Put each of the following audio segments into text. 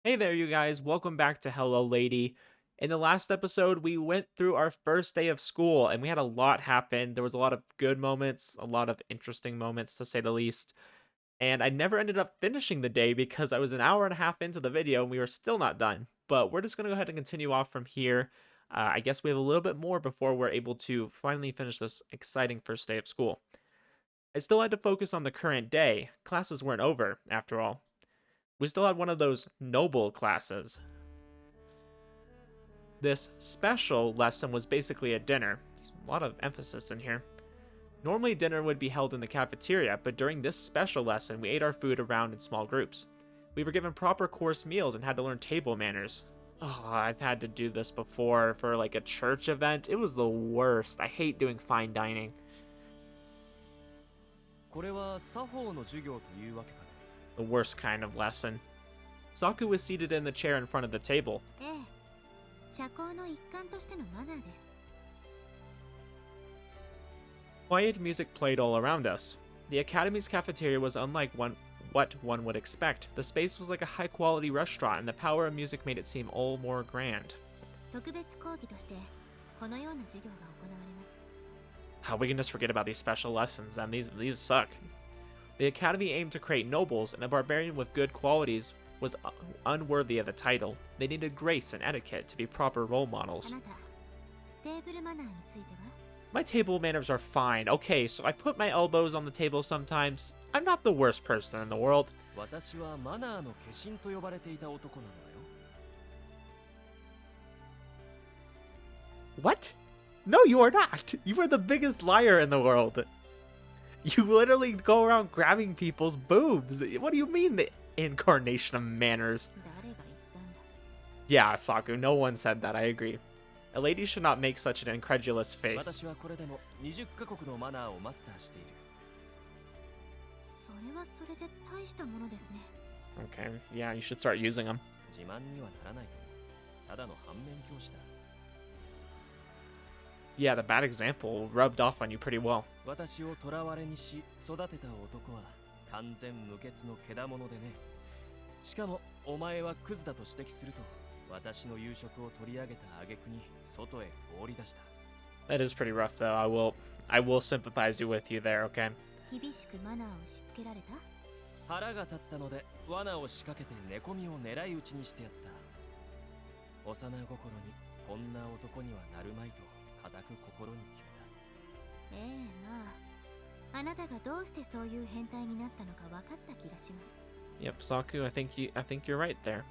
Hey there, you guys. Welcome back to Hello Lady. In the last episode, we went through our first day of school and we had a lot happen. There was a lot of good moments, a lot of interesting moments to say the least. And I never ended up finishing the day because I was an hour and a half into the video and we were still not done. But we're just going to go ahead and continue off from here. I guess we have a little bit more before we're able to finally finish this exciting first day of school. I still had to focus on the current day. Classes weren't over, after all. We still had one of those noble classes. This special lesson was basically a dinner. A lot of emphasis in here. Normally dinner would be held in the cafeteria, but during this special lesson, we ate our food around in small groups. We were given proper course meals and had to learn table manners. Oh, I've had to do this before for like a church event. It was the worst. I hate doing fine dining. The worst kind of lesson. Saku was seated in the chair in front of the table. Quiet music played all around us. The Academy's cafeteria was unlike what one would expect. The space was like a high-quality restaurant, and the power of music made it seem all more grand. How we can just forget about these special lessons, then? These suck. The Academy aimed to create nobles, and a barbarian with good qualities was unworthy of the title. They needed grace and etiquette to be proper role models. My table manners are fine. Okay, so I put my elbows on the table sometimes. I'm not the worst person in the world. What? No, you are not. You are the biggest liar in the world. You literally go around grabbing people's boobs. What do you mean the incarnation of manners? Yeah, Saku, no one said that. I agree. A lady should not make such an incredulous face. Okay, yeah, you should start using them. Yeah, the bad example rubbed off on you pretty well. That is pretty rough, though. I will sympathize with you there, okay? Yep, Saku, I think you're right there.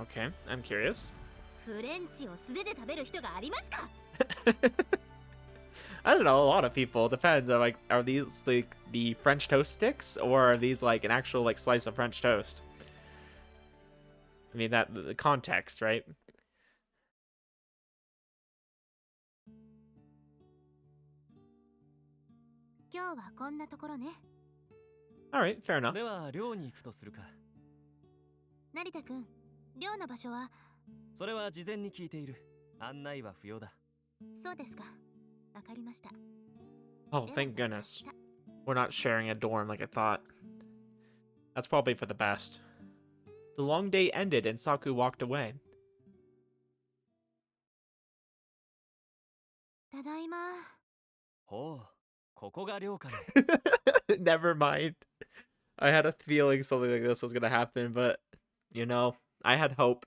Okay, I'm curious. I don't know, a lot of people. Depends. Are these like the French toast sticks, or are these like an actual like slice of French toast? I mean, that the context, right? All right, fair enough. Oh, thank goodness. We're not sharing a dorm like I thought. That's probably for the best. The long day ended and Saku walked away. Never mind. I had a feeling something like this was gonna happen, but, you know, I had hope.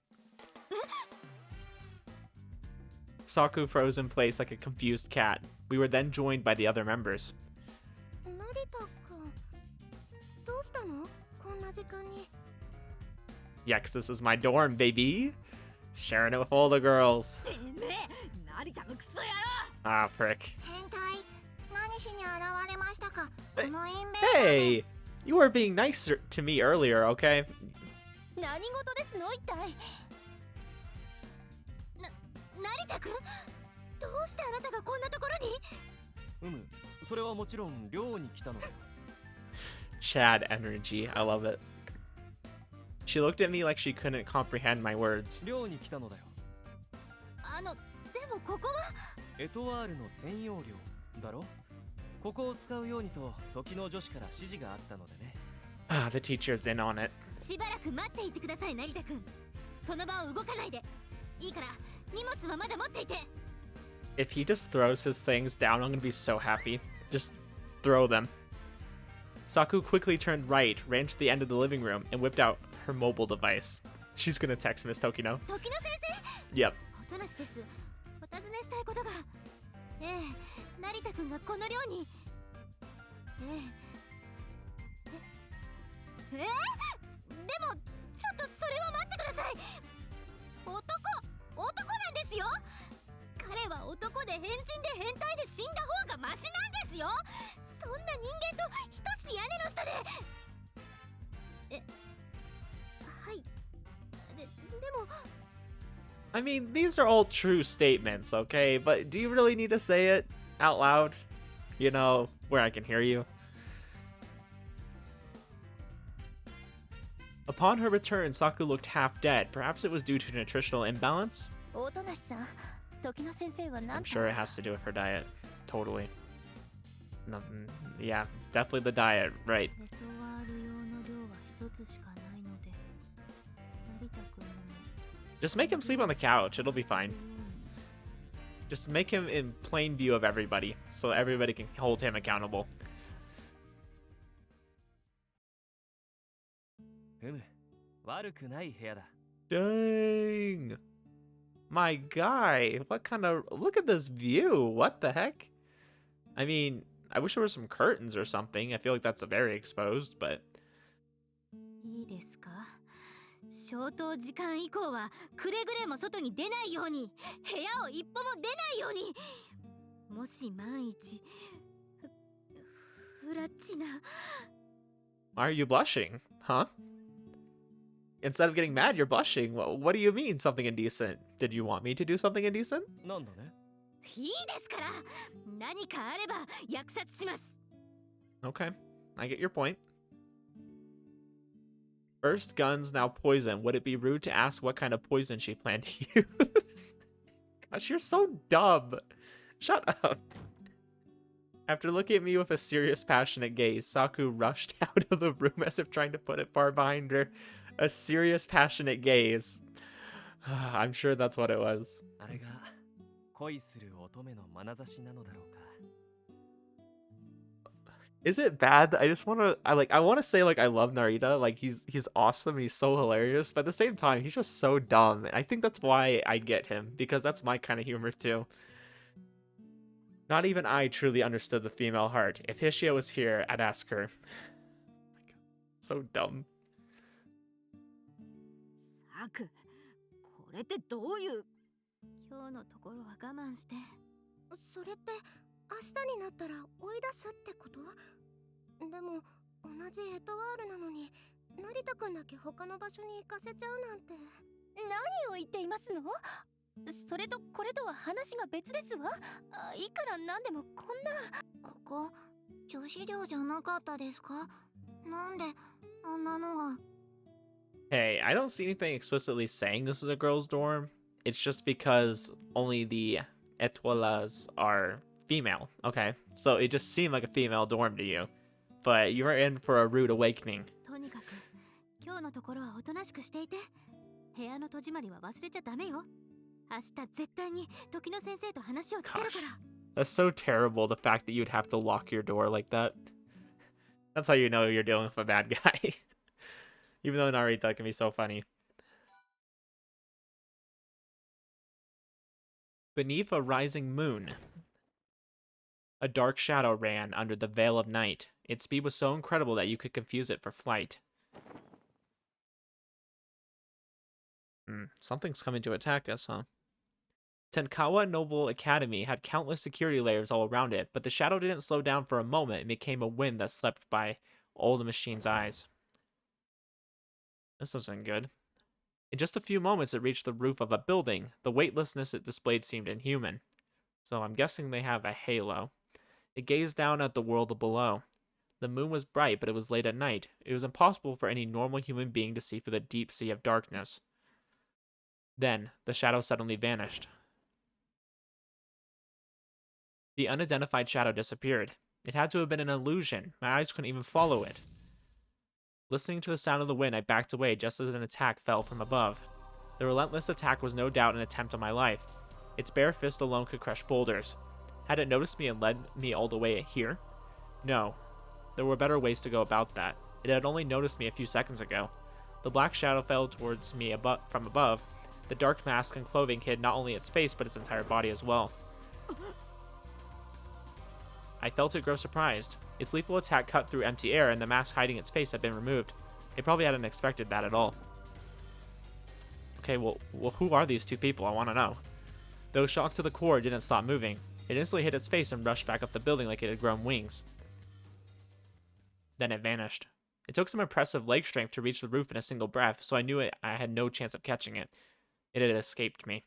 Saku froze in place like a confused cat. We were then joined by the other members. Yeah, 'cause this is my dorm, baby. Sharing it with all the girls. Ah, prick. Hey! You were being nice to me earlier, okay? Chad energy, I love it. She looked at me like she couldn't comprehend my words. ここを使うようにと時の女子から指示があったのでね。Ah, the teacher's in on it. しばらく待っていてください、成田くん。その場を動かないで。いいから荷物はまだ持っていて。 If he just throws his things down, I'm gonna be so happy. Just throw them. Saku quickly turned right, ran to the end of the living room, and whipped out her mobile device. She's gonna text Miss Tokino. 時野先生。 Yep. おとなしです。お尋ねしたいことが。ええ、成田くんがこの寮に。でもちょっとそれは待ってください。男なんですよ。彼は男で変人で変態で死んだ方がマシなんですよ。そんな人間と一つ屋根の下で。はい。でも I mean, these are all true statements, okay? But do you really need to say it out loud? You know, where I can hear you? Upon her return, Saku looked half dead. Perhaps it was due to nutritional imbalance? おとなしさん、時野先生は何 I'm sure it has to do with her diet. Totally. Nothing. Yeah, definitely the diet, right? エトワール用の量は一つしかないので、成田くんも Just make him sleep on the couch. It'll be fine. Just make him in plain view of everybody, so everybody can hold him accountable. ふむ、悪くない部屋だ。 Dang. My guy, what kind of... Look at this view. What the heck? I mean, I wish there were some curtains or something. I feel like that's very exposed, but... いいですか。消灯時間以降はくれぐれも外に出ないように、部屋を一歩も出ないように。もし万一フラッチな。 Why are you blushing? Huh? Instead of getting mad, you're blushing. What do you mean, something indecent? Did you want me to do something indecent? なんだね。いいですから。何かあれば約束します。 Okay, I get your point. First guns, now poison. Would it be rude to ask what kind of poison she planned to use? Gosh, you're so dumb. Shut up. After looking at me with a serious, passionate gaze, Saku rushed out of the room as if trying to put it far behind her. A serious, passionate gaze. I'm sure that's what it was. あれが恋する乙女の眼差しなのだろうか。 Is it bad? I just want to I want to say like I love Narita, like he's awesome, he's so hilarious, but at the same time he's just so dumb. And I think that's why I get him, because that's my kind of humor too. Not even I truly understood the female heart. If Hishio was here, I'd ask her. So dumb. サク、これってどういう。今日のところは我慢して。それって明日になったら追い出すってこと？でも同じエトワールなのに成田くんだけ他の場所に行かせちゃうなんて。何を言っていますの？それとこれとは話が別ですわ。いくらなんでもこんな。ここ女子寮じゃなかったですか？なんであんなのが。 Hey, I don't see anything explicitly saying this is a girls' dorm. It's just because only the Etoiles are female. Okay, so it just seemed like a female dorm to you. But you were in for a rude awakening. とにかく今日のところはおとなしくしていて。部屋の戸締まりは忘れちゃダメよ。明日絶対に時野先生と話をつけるから。 That's so terrible, the fact that you'd have to lock your door like that. That's how you know you're dealing with a bad guy. Even though Narita can be so funny. Beneath a rising moon, a dark shadow ran under the veil of night. Its speed was so incredible that you could confuse it for flight. Something's coming to attack us, huh? Tenkawa Noble Academy had countless security layers all around it, but the shadow didn't slow down for a moment and became a wind that swept by all the machine's eyes. This isn't good. In just a few moments, it reached the roof of a building. The weightlessness it displayed seemed inhuman. So I'm guessing they have a halo. It gazed down at the world below. The moon was bright, but it was late at night. It was impossible for any normal human being to see through the deep sea of darkness. Then, the shadow suddenly vanished. The unidentified shadow disappeared. It had to have been an illusion. My eyes couldn't even follow it. Listening to the sound of the wind, I backed away just as an attack fell from above. The relentless attack was no doubt an attempt on my life. Its bare fist alone could crush boulders. Had it noticed me and led me all the way here? No. There were better ways to go about that. It had only noticed me a few seconds ago. The black shadow fell towards me from above. The dark mask and clothing hid not only its face, but its entire body as well. I felt it grow surprised. Its lethal attack cut through empty air, and the mask hiding its face had been removed. It probably hadn't expected that at all. Okay, well, who are these two people? I want to know. Though shocked to the core, it didn't stop moving. It instantly hit its face and rushed back up the building like it had grown wings. Then it vanished. It took some impressive leg strength to reach the roof in a single breath, so I knew I had no chance of catching it. It had escaped me.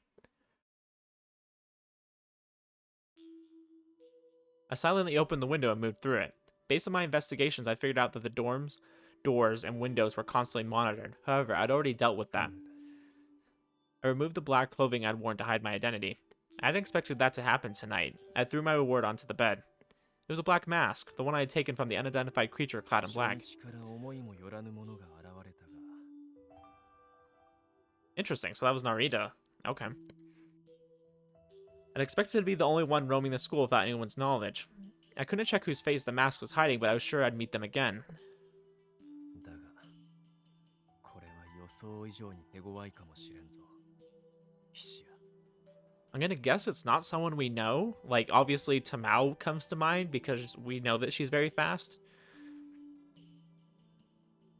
I silently opened the window and moved through it. Based on my investigations, I figured out that the dorms, doors, and windows were constantly monitored. However, I'd already dealt with that. I removed the black clothing I'd worn to hide my identity. I hadn't expected that to happen tonight. I threw my reward onto the bed. It was a black mask, the one I had taken from the unidentified creature clad in black. Interesting, so that was Narita. Okay. I'd expected to be the only one roaming the school without anyone's knowledge. I couldn't check whose face the mask was hiding, but I was sure I'd meet them again. I'm gonna guess it's not someone we know. Like, obviously Tamao comes to mind because we know that she's very fast.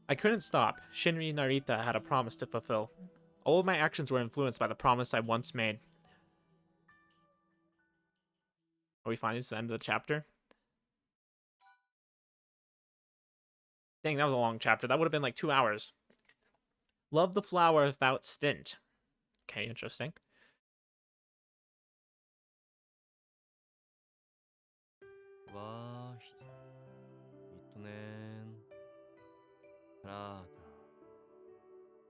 I couldn't stop. Shinri Narita had a promise to fulfill. All of my actions were influenced by the promise I once made. Are we finding this the end of the chapter? Dang, that was a long chapter. That would have been like 2 hours. Love the flower without stint. Okay, interesting.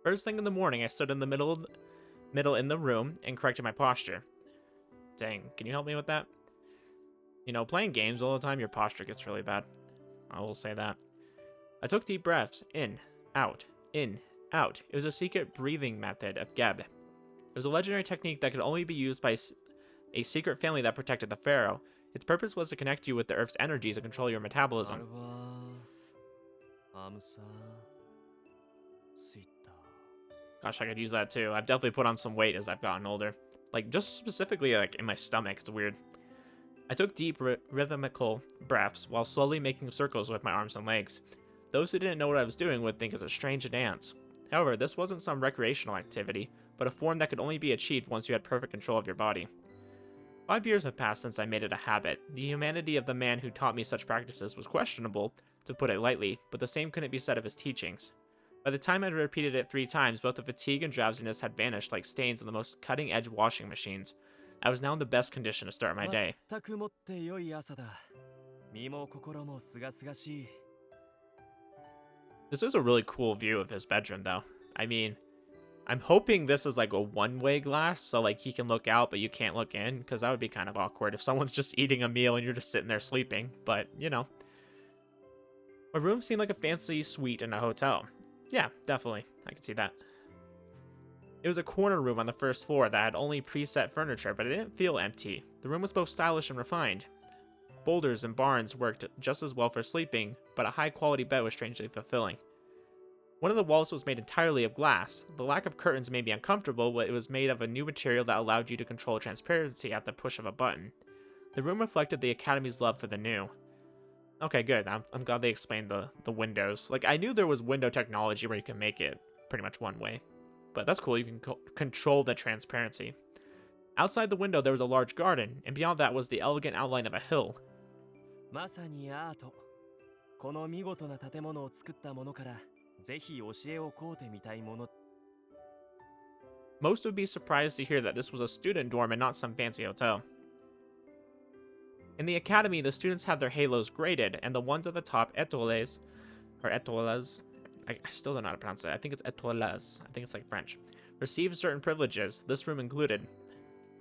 First thing in the morning, I stood in the middle in the room and corrected my posture. Dang, can you help me with that? You know, playing games all the time, your posture gets really bad. I will say that. I took deep breaths. In, out, in, out. It was a secret breathing method of Geb. It was a legendary technique that could only be used by a secret family that protected the pharaoh. Its purpose was to connect you with the earth's energies and control your metabolism. Gosh, I could use that too. I've definitely put on some weight as I've gotten older. Like, just specifically like in my stomach. It's weird. I took deep rhythmical breaths while slowly making circles with my arms and legs. Those who didn't know what I was doing would think it's a strange dance. However, this wasn't some recreational activity, but a form that could only be achieved once you had perfect control of your body. 5 years have passed since I made it a habit. The humanity of the man who taught me such practices was questionable, to put it lightly, but the same couldn't be said of his teachings. By the time I'd repeated it 3 times, both the fatigue and drowsiness had vanished like stains on the most cutting-edge washing machines. I was now in the best condition to start my day. This is a really cool view of his bedroom, though. I mean, I'm hoping this is like a one-way glass, so like he can look out, but you can't look in, because that would be kind of awkward if someone's just eating a meal and you're just sitting there sleeping, but, you know. My room seemed like a fancy suite in a hotel. Yeah, definitely. I can see that. It was a corner room on the first floor that had only preset furniture, but it didn't feel empty. The room was both stylish and refined. Boulders and barns worked just as well for sleeping, but a high-quality bed was strangely fulfilling. One of the walls was made entirely of glass. The lack of curtains made me uncomfortable, but it was made of a new material that allowed you to control transparency at the push of a button. The room reflected the Academy's love for the new. Okay, good. I'm glad they explained the windows. Like, I knew there was window technology where you can make it pretty much one way. But that's cool, you can control the transparency. Outside the window, there was a large garden, and beyond that was the elegant outline of a hill. Most would be surprised to hear that this was a student dorm and not some fancy hotel. In the academy, the students had their halos graded, and the ones at the top, etoiles, or etoiles, I still don't know how to pronounce it. I think it's etoiles. I think it's like French. Received certain privileges, this room included.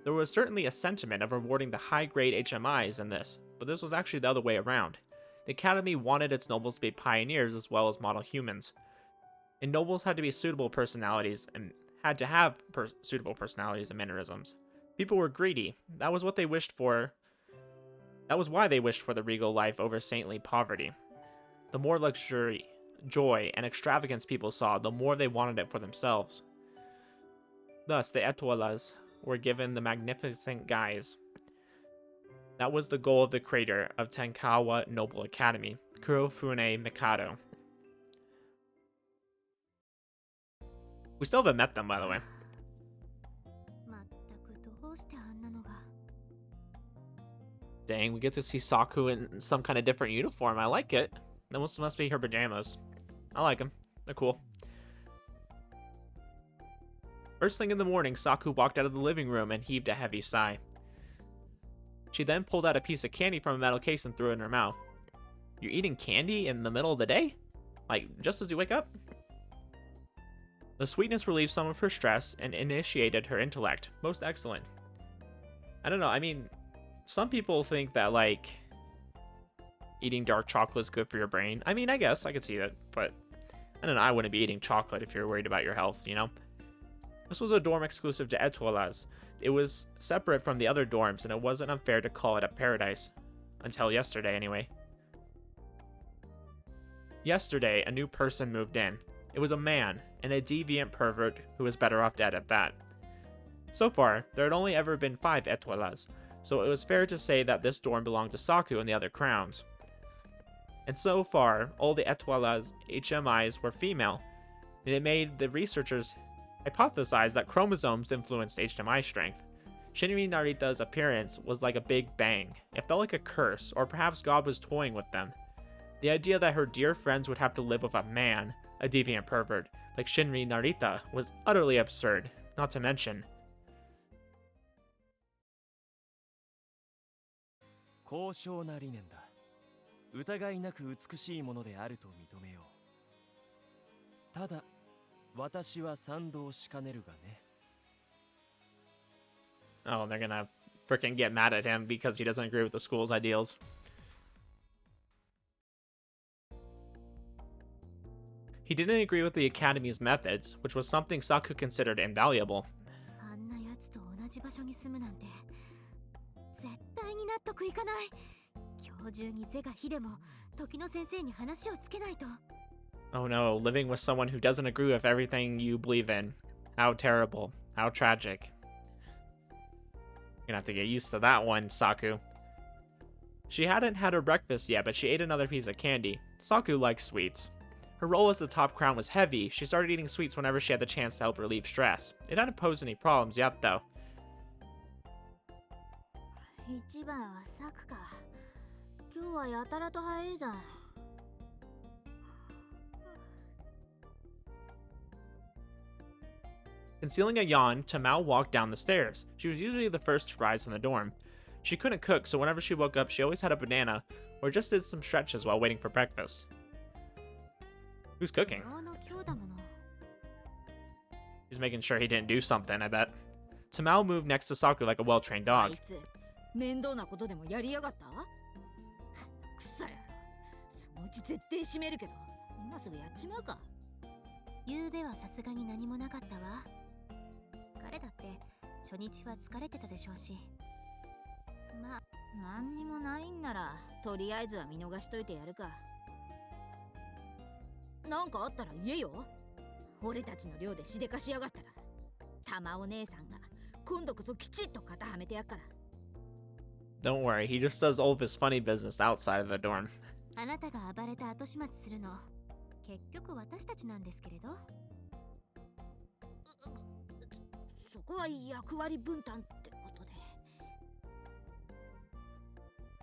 There was certainly a sentiment of rewarding the high-grade HMIs in this, but but this was actually the other way around. The Academy wanted its nobles to be pioneers as well as model humans. And nobles had to be suitable personalities and had to have suitable personalities and mannerisms. People were greedy. That was what they wished for. That was why they wished for the regal life over saintly poverty. The more luxury, joy, and extravagance people saw, the more they wanted it for themselves. Thus, the Etoiles were given the magnificent guise. That was the goal of the creator of Tenkawa Noble Academy, Kurofune Mikado. We still haven't met them, by the way. Dang, we get to see Saku in some kind of different uniform. I like it. That must be her pajamas. I like them. They're cool. First thing in the morning, Saku walked out of the living room and heaved a heavy sigh. She then pulled out a piece of candy from a metal case and threw it in her mouth. You're eating candy in the middle of the day? Like, just as you wake up? The sweetness relieved some of her stress and initiated her intellect. Most excellent. I don't know, I mean, some people think that, like, eating dark chocolate is good for your brain. I mean, I guess I could see that, but I don't know, I wouldn't be eating chocolate if you're worried about your health, you know? This was a dorm exclusive to Etoiles. It was separate from the other dorms, and it wasn't unfair to call it a paradise. Until yesterday, anyway. Yesterday, a new person moved in. It was a man, and a deviant pervert who was better off dead at that. So far, there had only ever been 5 Etoiles, so it was fair to say that this dorm belonged to Saku and the other crowns. And so far, all the Etoiles HMIs were female, and it made the researchers hypothesize that chromosomes influenced HMI strength. Shinri Narita's appearance was like a big bang. It felt like a curse, or perhaps God was toying with them. The idea that her dear friends would have to live with a man, a deviant pervert, like Shinri Narita, was utterly absurd, not to mention. 高尚な理念だ。疑いなく美しいものであると認めよう。ただ、私は賛同しかねるがね。Oh, they're gonna freaking get mad at him because he doesn't agree with the school's ideals. He didn't agree with the Academy's methods, which was something Saku considered invaluable. Oh no, living with someone who doesn't agree with everything you believe in. How terrible. How tragic. You're gonna have to get used to that one, Saku. She hadn't had her breakfast yet, but she ate another piece of candy. Saku likes sweets. Her role as the top crown was heavy. She started eating sweets whenever she had the chance to help relieve stress. It hadn't posed any problems yet, though. Concealing a yawn, Tamao walked down the stairs. She was usually the first to rise in the dorm. She couldn't cook, so whenever she woke up, she always had a banana, or just did some stretches while waiting for breakfast. Who's cooking? He's making sure he didn't do something, I bet. Tamao moved next to Saku like a well-trained dog. Don't worry, he just does all of his funny business outside of the dorm.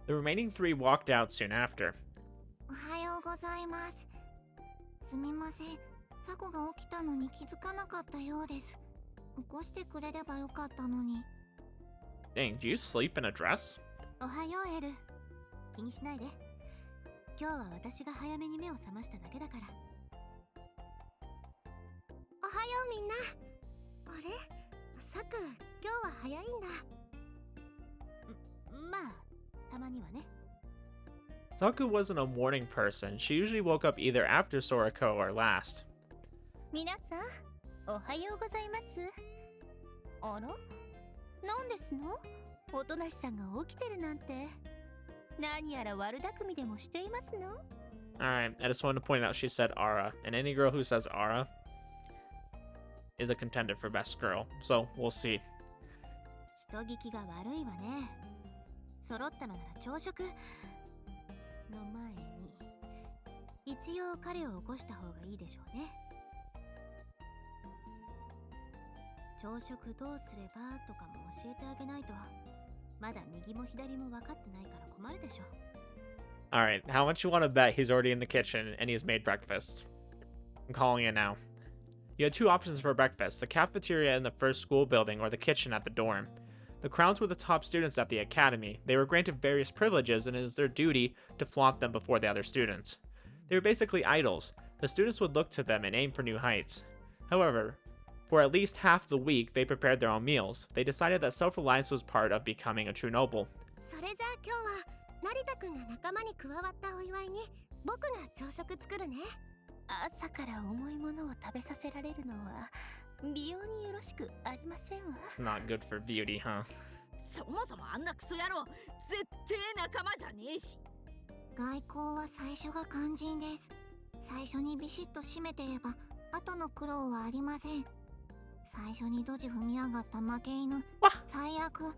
The remaining 3 walked out soon after. Dang, do you sleep in a dress? Saku wasn't a morning person. She usually woke up either after Soriko or last. 皆さん、おはようございます。あら、なんですの？おとなしさんが起きてるなんて。何やら悪巧みでもしていますの？ Alright, I just wanted to point out she said Ara, and any girl who says Ara is a contender for best girl, so we'll see. 人聞きが悪いわね。揃ったのなら朝食の前に一応彼を起こした方がいいでしょうね。朝食どうすればとかも教えてあげないと、まだ右も左も分かってないから困るでしょ。Alright, how much you want to bet he's already in the kitchen and he's made breakfast? I'm calling it now. You had two options for breakfast, the cafeteria in the first school building or the kitchen at the dorm. The Crowns were the top students at the academy. They were granted various privileges and it is their duty to flaunt them before the other students. They were basically idols. The students would look to them and aim for new heights. However, for at least half the week, they prepared their own meals. They decided that self-reliance was part of becoming a true noble. それじゃあ今日は成田くんが仲間に加わったお祝いに僕が朝食作るね。朝から重いものを食べさせられるのは美容によろしくありませんわ。 It's not good for beauty, huh? そもそもあんなクソ野郎絶対仲間じゃねえし。外交は最初が肝心です。最初にビシッと締めてれば後の苦労はありません。最初にドジ踏み上がった負け犬。最悪。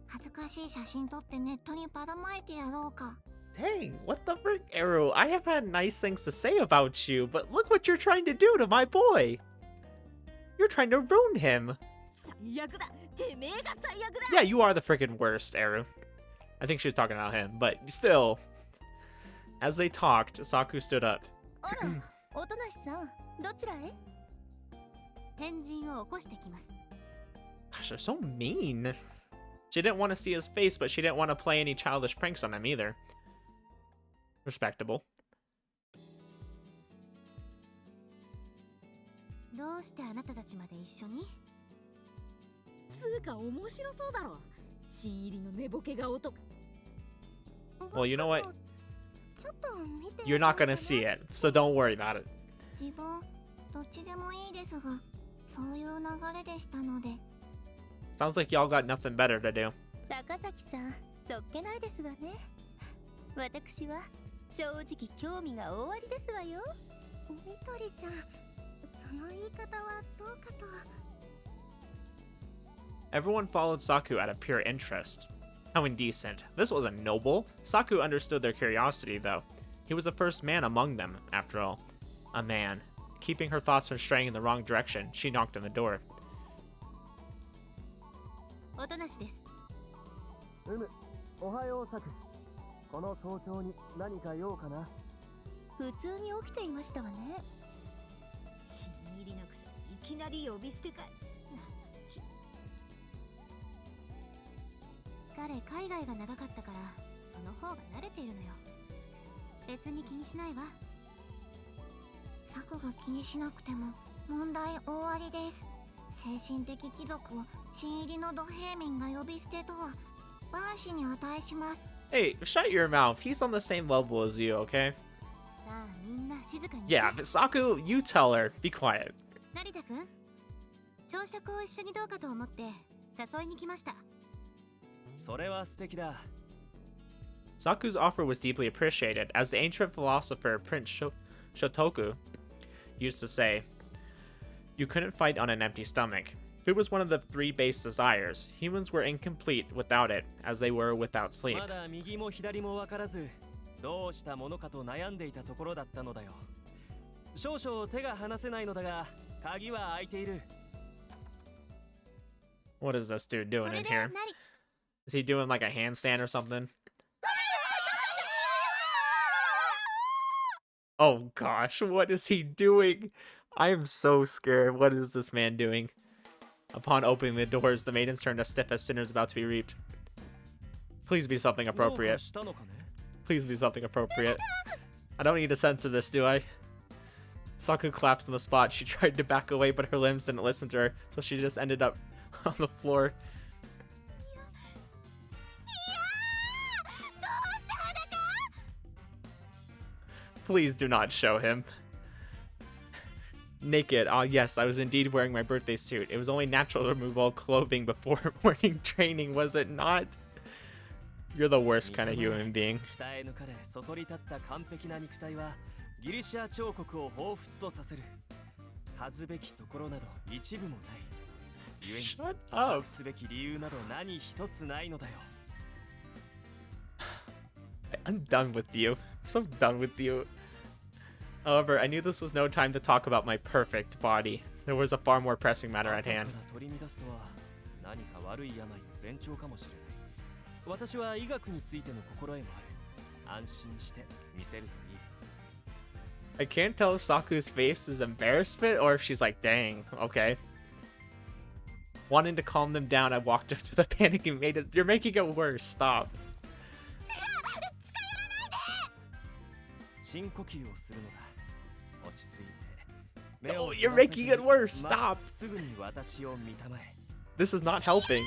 恥ずかしい写真撮ってネットにばらまいてやろうか。 Dang, what the frick, Arrow? I have had nice things to say about you, but look what you're trying to do to my boy. You're trying to ruin him. 最悪だ。てめえが最悪だ。 Yeah, you are the freaking worst, Arrow. I think she was talking about him, but still. As they talked, Saku stood up. あら、おとなしさん、どちらへ？変人を起こしてきます。 Gosh, they're so mean. She didn't want to see his face, but she didn't want to play any childish pranks on him either. Respectable. どうしてあなたたちまで一緒に？つうか面白そうだろ。新入りの寝ぼけ顔とか。 Well, you know what? ちょっと見て。 You're not gonna see it, so don't worry about it. 自分どっちでもいいですが、そういう流れでしたので。 Sounds like y'all got nothing better to do. 高崎さん、そっけないですわね。私は正直興味がおありですわよ。みとりちゃん、その言い方はどうかと。 Everyone followed Saku out of pure interest. How indecent. This wasn't noble. Saku understood their curiosity, though. He was the first man among them, after all. A man. Keeping her thoughts from straying in the wrong direction, she knocked on the door. おとなしです。おはようサク。この早朝に何か用かな。普通に起きていましたわね。新入りのくせにいきなり呼び捨てかい。彼海外が長かったからその方が慣れているのよ。別に気にしないわ。サクが気にしなくても問題大ありです。精神的貴族を新入りの土平民が呼び捨てとは万死に値します。 Hey, shut your mouth. He's on the same level as you, okay? さあみんな静かにして。 Yeah, but Saku, you tell her. Be quiet. 成田くん、朝食を一緒にどうかと思って誘いに来ました。それは素敵だ。 Saku's offer was deeply appreciated, as the ancient philosopher Prince Shotoku used to say, "You couldn't fight on an empty stomach." Food was one of the three base desires. Humans were incomplete without it, as they were without sleep. まだ右も左も分からず、どうしたものかと悩んでいたところだったのだよ。少々手が離せないのだが、鍵は開いている。 What is this dude doing それ in で here? 何？ Is he doing like a handstand or something? Oh gosh, what is he doing? I am so scared. What is this man doing? Upon opening the doors, the maidens turned as stiff as sinners about to be reaped. Please be something どうか appropriate. したのかね。 Please be something appropriate. I don't need to censor this, do I? Saku collapsed on the spot. She tried to back away, but her limbs didn't listen to her, so she just ended up on the floor. どうして裸？ Please do not show him. Naked. Ah, yes, I was indeed wearing my birthday suit. It was only natural to remove all clothing before morning training, was it not? You're the worst kind of human being. 鍛え抜かれそそり立った完璧な肉体はギリシア彫刻を彷彿とさせる。恥ずべきところなど一部もない。故に Shut 隠 up. すべき理由など何一つないのだよ。I'm done with you. I'm so done with you. However, I knew this was no time to talk about my perfect body. There was a far more pressing matter at 朝か hand. ら取り乱すとは何か悪い病の前兆かもしれない。私は医学についての心得もある。安心して見せるといい。I can't tell if Saku's face is embarrassment or if she's like, dang, okay. Wanting to calm them down, I walked up to the panic and made it. You're making it worse. Stop. 深呼吸をするのだ。落ち着いて。目 No, を you're 澄ませず making に it worse. ま Stop. っすぐに私を見たまえ。This is not helping.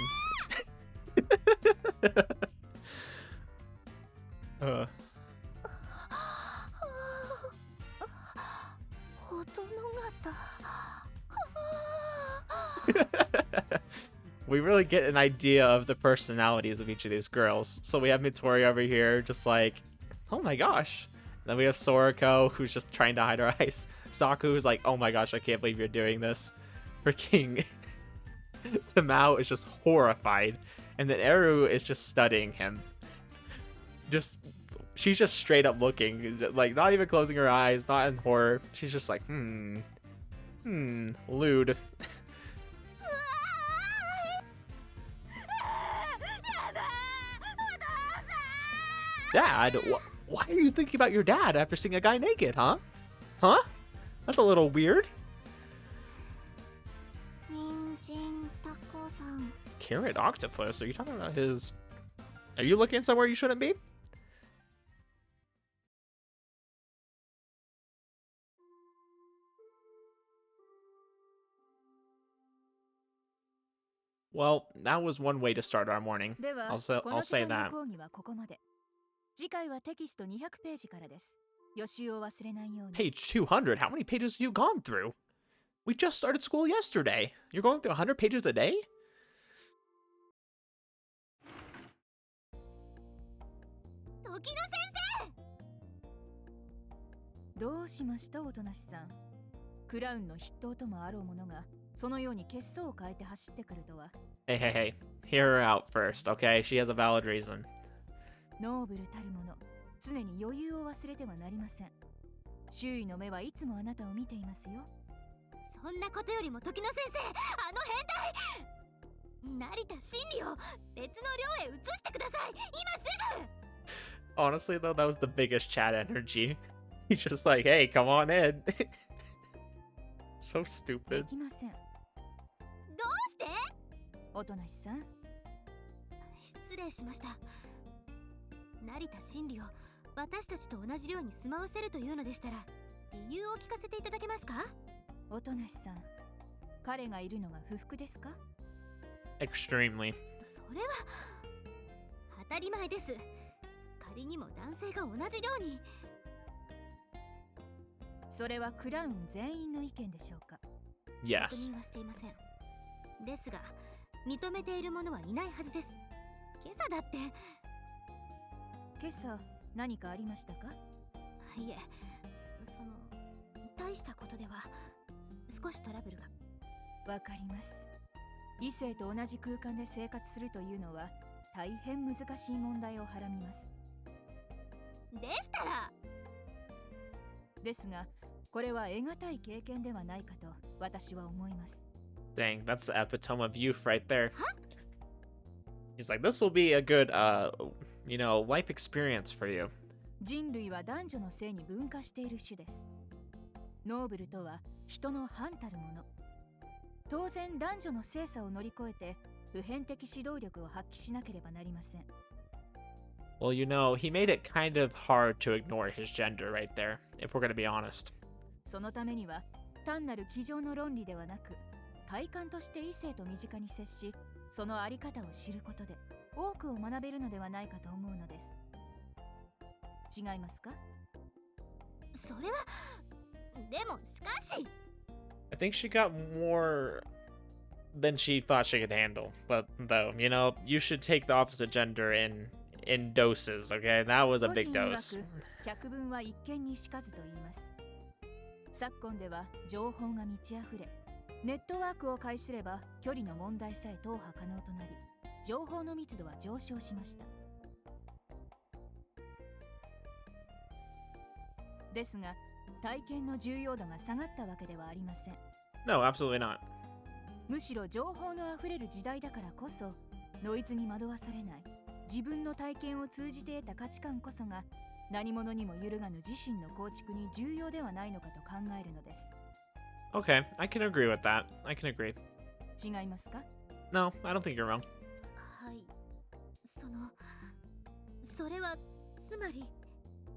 We really get an idea of the personalities of each of these girls. So we have Mitori over here, just like, oh my gosh. And then we have Soriko, who's just trying to hide her eyes. Saku, who's like, oh my gosh, I can't believe you're doing this. Freaking Tamao is just horrified. And then Eru is just studying him. She's just straight up looking, like not even closing her eyes, not in horror. She's just like, lewd. Dad? Why are you thinking about your dad after seeing a guy naked, huh? Huh? That's a little weird. Carrot octopus? Are you talking about his... Are you looking somewhere you shouldn't be? Well, that was one way to start our morning. I'll say that. 次回はテキスト200ページからです。予習を忘れないように。 Page 200? How many pages have you gone through? We just started school yesterday. You're going through 100 pages a day? 時の先どうしましたおとなしさん。クラウンの筆頭ともあろうものがそのように血相を変えて走ってくるとは。Hey, hey, hey. Hear her out first, okay? She has a valid reason. ノーブルたるもの、常に余裕を忘れてはなりません。周囲の目はいつもあなたを見ていますよ。そんなことよりも時の先生、あの変態成田真理を別の寮へ移してください。今すぐ。 Honestly, though, that was the biggest chat energy. He's just like, hey, come on in. So で stupid. きません。どうして？おとなしさん。失礼しました。成田真理を私たちと同じ寮に住まわせるというのでしたら、理由を聞かせていただけますか？おとなしさん、彼がいるのが不服ですか？ Extremely. それは当たり前です。仮にも男性が同じ寮に。それはクラウン全員の意見でしょうか？ Yes. 確認はしていません。ですが、認めている者はいないはずです。今朝だって。今朝何かありましたか？いえ、大したことでは。少しトラブルが。わかります。異性と同じ空間で生活するというのは大変難しい問題をはらみます。でしたら。ですが、これは得難い経験ではないかと私は思います。 Dang, that's the epitome of youth right there. He's like, this will be a good, life experience for you. 人類は男女の性に分化している種です。ノーブルとは人の範たるもの。当然男女の性差を乗り越えて普遍的指導力を発揮しなければなりません。Well, he made it kind of hard to ignore his gender right there, if we're gonna be honest. そのためには単なる机上の論理ではなく、体感として異性と身近に接し、そのあり方を知ることで多くを学べるのではないかと思うのです。違いますか？それはでもしかし I think she got more than she thought she could handle. But though, you know, you should take the opposite gender in doses, okay? That was a 個 big 人曰 dose. く百聞は一見にしかずと言います。昨今では情報が満ち溢れ、ネットワークを介すれば距離の問題さえ踏破可能となり、情報の密度は上昇しました。ですが、体験の重要度が下がったわけではありません。 No, absolutely not. むしろ情報のあふれる時代だからこそ、ノイズに惑わされない自分の体験を通じて得た価値観こそが何者にも揺るがぬ自身の構築に重要ではないのかと考えるのです。 Okay, I can agree with that. I can agree. 違いますか？ No, I don't think you're wrong. はいそれはつまり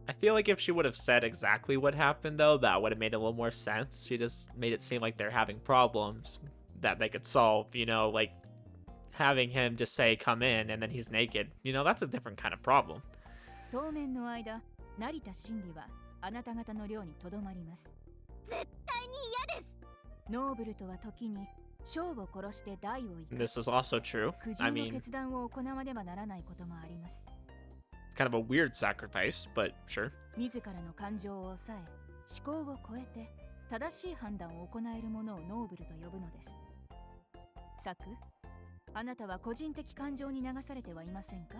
I feel like if she would have said exactly what happened, though, that would have made a little more sense. She just made it seem like they're having problems that they could solve, you know, like having him just say, come in, and then he's naked. You know, that's a different kind of problem. 当面の間、成田真理はあなた方の寮にとどまります。絶対に嫌です。ノーブルとは時に将を殺して代を生か This is also true. 苦 I 渋の mean, 決断を行わねばならないこともあります。 it's kind of a weird sacrifice, but sure. 自らの感情を抑え、思考を超えて正しい判断を行えるものをノーブルと呼ぶのです。サク、あなたは個人的感情に流されてはいませんか？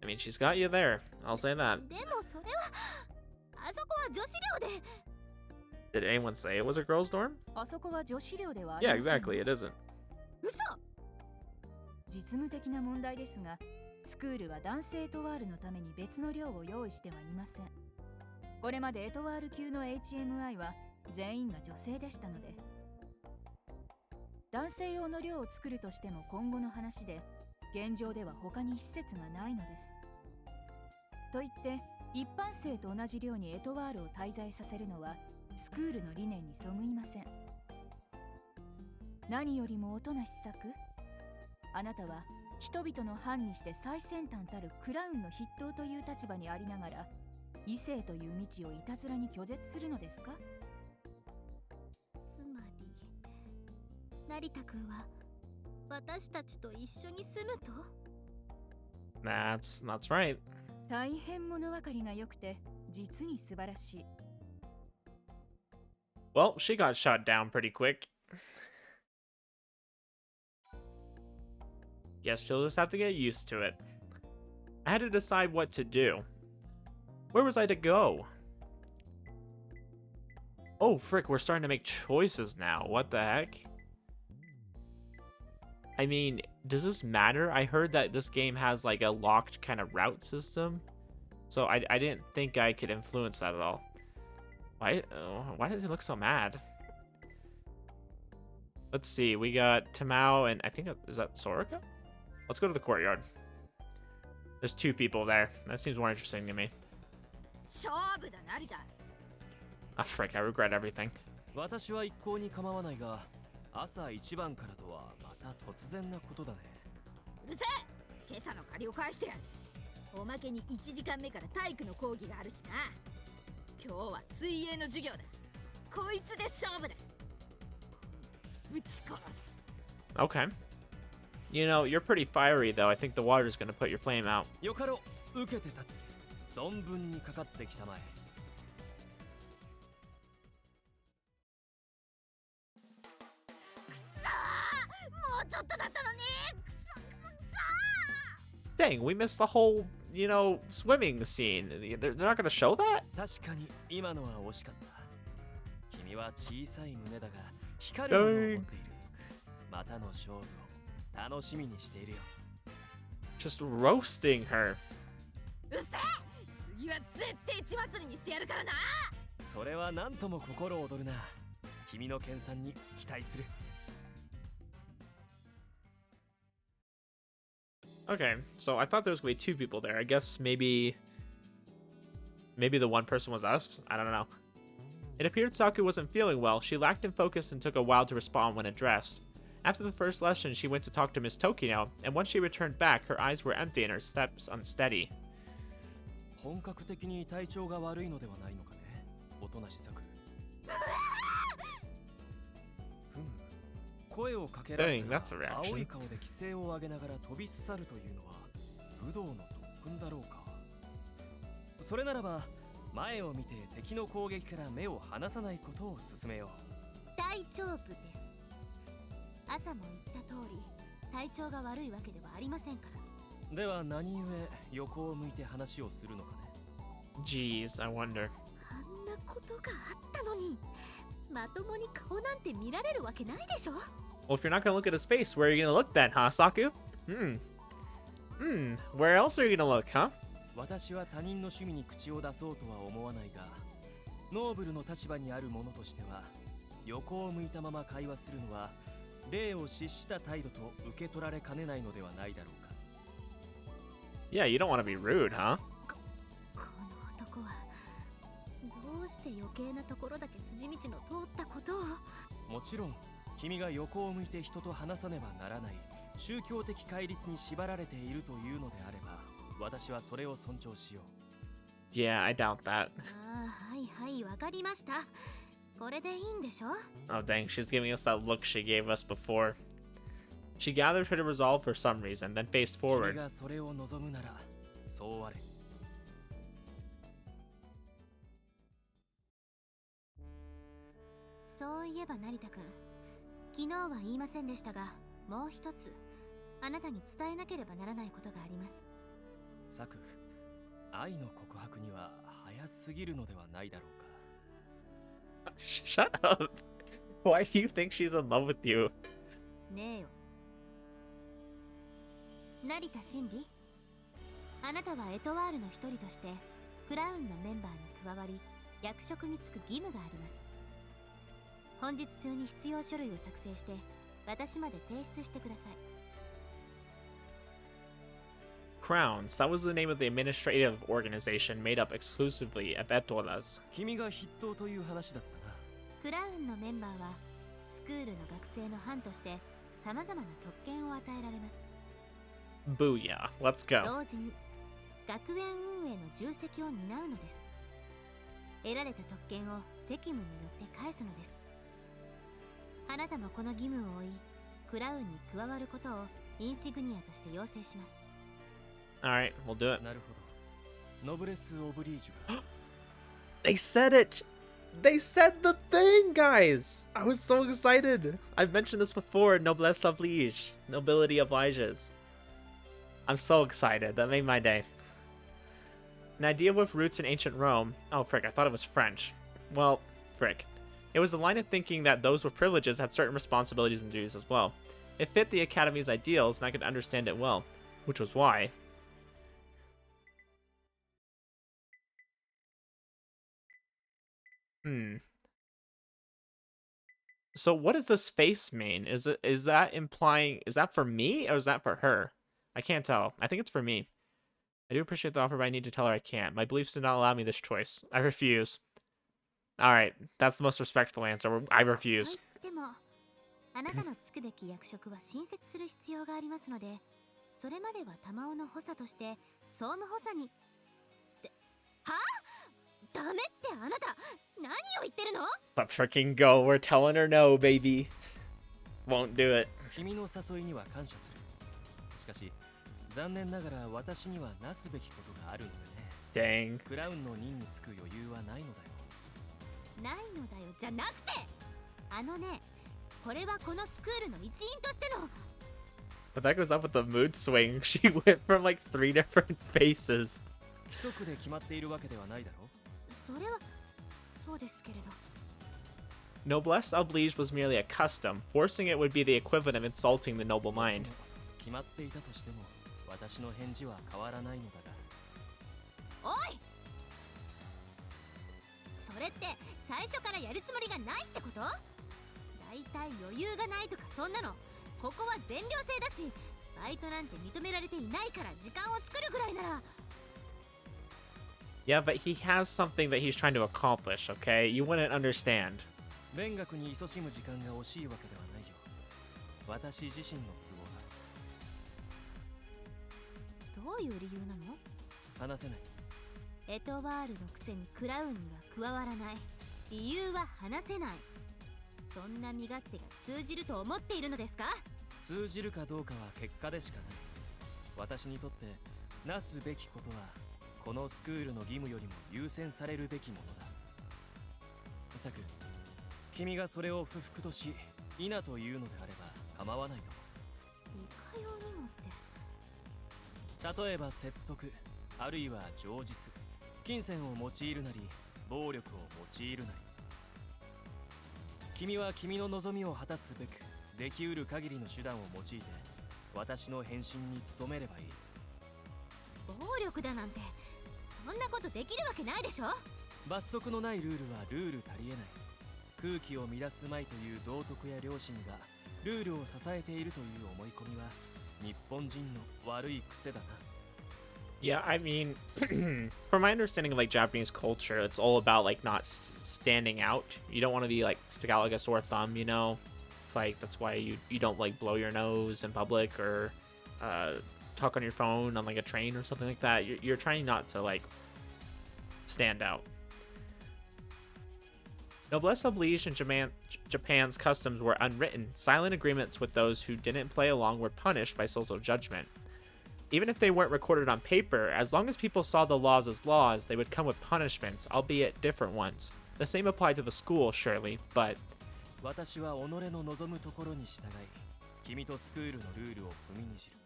I mean, she's got you there. I'll say that. でもそれはあそこは女子寮で Did anyone say it was a girl's dorm? あそこは女子寮ではあり Yeah, ません。 exactly. It isn't. 嘘。実務的な問題ですが、スクールは男性エトワールのために別の寮を用意してはいません。これまでエトワール級の HMI は全員が女性でしたので、男性用の寮を作るとしても今後の話で、現状では他に施設がないのです。といって一般生と同じ寮にエトワールを滞在させるのはスクールの理念にそぐいません。何よりも音な施策、あなたは人々の班にして最先端たるクラウンの筆頭という立場にありながら、異性という道をいたずらに拒絶するのですか？つまり成田くんは私たちと一緒に住むと That's right. 大変物分かりが良くて実に素晴らしい。 Well, she got shot down pretty quick. Guess she'll just have to get used to it. I had to decide what to do. Where was I to go? Oh, frick, we're starting to make choices now. What the heck? I mean, does this matter? I heard that this game has like a locked kind of route system. So I didn't think I could influence that at all. Why does he look so mad? Let's see, we got Tamao and I think, is that Soraka? Let's go to the courtyard. There's two people there. That seems more interesting to me. 勝負だ成田。 Ah, frick, I regret everything. 私は一向に構わないが、朝一番からとはまた突然なことだね。うるせえ。今朝の借りを返してやる。おまけに1時間目から体育の講義があるしな。今日は水泳の授業だ。こいつで勝負だ。ぶち殺す。 Okay. You know, you're pretty fiery, though. I think the water's gonna put your flame out. よかろう、受けて立つ。存分にかかってきたまえ。くそー、もうちょっとだったのに。くそくそくそー。 Dang, we missed the whole, you know, swimming scene. They're not gonna show that? 確かに今のは惜しかった。君は小さい胸だが光るものを持っている。またの勝負を楽しみにしているよ。Just roasting her. うっせえ。次は絶対血祭りにしてやるからな。それは何とも心躍るな。君の研鑽に期待する。Okay, so I thought there was gonna be two people there. I guess maybe the one person was us? I don't know. It appeared Saku wasn't feeling well. She lacked in focus and took a while to respond when addressed. After the first lesson, she went to talk to Miss Tokino, and once she returned back, her eyes were empty and her steps unsteady. 本格的に体調が悪いのではないのかね、乙声をかけられ Dang, たら that's a 青い reaction. 顔で規制を上げながら飛び去るというのは武道の特訓だろうか。それならば前を見て敵の攻撃から目を離さないことを勧めよう。大丈夫です。朝も言った通り、体調が悪いわけではありませんから。では何故横を向いて話をするのかね。 Jeez, I wonder. あんなことがあったのに、まともに顔なんて見られるわけないでしょ。 Well, if you're not gonna look at his face, where are you gonna look then, huh, Saku? Where else are you gonna look, huh? 私は他人の趣味に口を出そうとは思わないが、ノーブルの立場にある者としては横を向いたまま会話するのは礼を失した態度と受け取られかねないのではないだろうか。 Yeah, you don't want to be rude, huh? この男はどうして余計なところだけ筋道の通ったことを。もちろん君が横を向いて人と話さねばならない宗教的戒律に縛られているというのであれば、私はそれを尊重しよう。 Yeah, I doubt that. ああ、はいはい、わかりました。これでいいんでしょ。 Oh, dang, she's giving us that look she gave us before. She gathered her resolve for some reason, then faced 君 forward. がそれを望むならそうあれ。そういえば成田くん、昨日は言いませんでしたが、もう一つあなたに伝えなければならないことがあります。サク、愛の告白には早すぎるのではないだろうか。 Shut up. Why do you think she's in love with you? ねえよ。成田真理、あなたはエトワールの一人としてクラウンのメンバーに加わり役職に就く義務があります。本日中に必要書類を作成して私まで提出してください。 Crowns. That was the name of the administrative organization made up exclusively of Etoiles. 君が筆頭という話だったな。クラウンのメンバーはスクールの学生の班として様々な特権を与えられます。 Booyah. Let's go. 同時に学園運営の重責を担うのです。得られた特権を責務によって返すのです。あなたもこの義務を負い、クラウンに加わることをインシグニアとして要請します。 Alright, we'll do it. なるほど。ノブレス・オブリージュが They said it! They said the thing, guys! I was so excited! I've mentioned this before, noblesse oblige. Nobility obliges. I'm so excited. That made my day. An idea with roots in ancient Rome. Oh, frick, I thought it was French. Well, frick. It was the line of thinking that those with privileges had certain responsibilities and duties as well. It fit the Academy's ideals, and I could understand it well. Which was why... So what does this face mean? Is that implying, is that for me or is that for her? I can't tell. I think it's for me. I do appreciate the offer, but I need to tell her I can't. My beliefs do not allow me this choice. I refuse. Alright, that's the most respectful answer. I refuse. でもあなたのつくべき役職は新設する必要がありますので、それまでは玉緒の補佐として総務補佐に。ってはあ、ダメってあなた何を言ってるの？ Let's freaking go. We're telling her no, baby. Won't do it. 君の誘いには感謝する。しかし残念ながら私にはなすべきことがあるのでね。 Dang. クラウンの任に就く余裕はないのだよ。ないのだよじゃなくて、あのね、これはこのスクールの一員としての。 But that goes up with the mood swing. She went from like 3 different faces. 規則で決まっているわけではないだろう。それはそうですけれど。 Noblesse oblige was merely a custom. Forcing it would be the equivalent of insulting the noble mind. 決まっていたとしても私の返事は変わらないのだが。おい、それって最初からやるつもりがないってこと？だいたい余裕がないとかそんなの。ここは全寮制だし、バイトなんて認められていないから時間を作るぐらいなら。 Yeah, but he has something that he's trying to accomplish, okay? You wouldn't understand. 勉学に勤しむ時間が惜しいわけではないよ。私自身の都合だ。どういう理由なの？話せない。エトワールのくせにクラウンには加わらない。理由は話せない。そんな身勝手が通じると思っているのですか？通じるかどうかは結果でしかない。私にとってなすべきことはこのスクールの義務よりも優先されるべきものだ。サク、君がそれを不服とし否というのであれば構わないと。いかようにもって。例えば説得、あるいは情実、金銭を用いるなり暴力を用いるなり、君は君の望みを果たすべくできうる限りの手段を用いて私の返信に努めればいい。暴力だなんてそんなことできるわけないでしょ。罰則のないルールはルール足りえない。空気を乱すまいという道徳や良心がルールを支えているという思い込みは日本人の悪い癖だな。Yeah, I mean, from my understanding of like Japanese culture, it's all about like not standing out. You don't want to be like stick out like a sore thumb, you know. It's like that's why you don't like blow your nose in public or talk on your phone on like a train or something like that. You're trying not to like stand out. Noblesse oblige in Japan's customs were unwritten. Silent agreements with those who didn't play along were punished by social judgment. Even if they weren't recorded on paper, as long as people saw the laws as laws, they would come with punishments, albeit different ones. The same applied to the school, surely, but... 私は己の望むところに従い、君とスクールのルールを踏みにじる。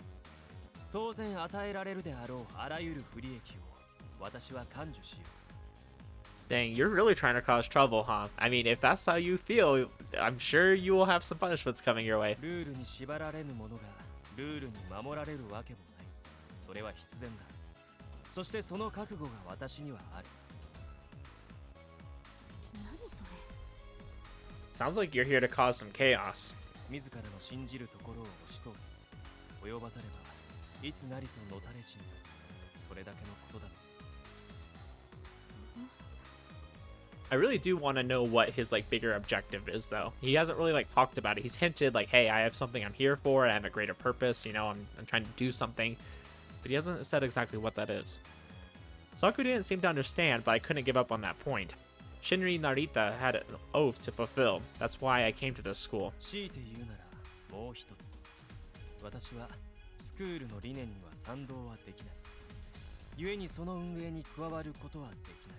当然与えられるであろうあらゆる不利益を私は感受しよう。Dang, you're really trying to cause trouble, huh? I mean, if that's how you feel, I'm sure you will have some punishments coming your way. ルールに縛られぬ者がルールに守られるわけもない。それは必然だ。そしてその覚悟が私にはある。何それ。Sounds like you're here to cause some chaos. 自らの信じるところを押し通す。及ばざればいつなりとのたれ死ぬ。それだけのことだ。I really do want to know what his like bigger objective is, though. He hasn't really like talked about it. He's hinted like, "Hey, I have something I'm here for. I have a greater purpose. You know, I'm trying to do something," but he hasn't said exactly what that is. Saku didn't seem to understand, but I couldn't give up on that point. Shinri Narita had an oath to fulfill. That's why I came to this school. 強いて言うならもう一つ。私はスクールの理念には賛同はできない。故にその運営に加わることはできない。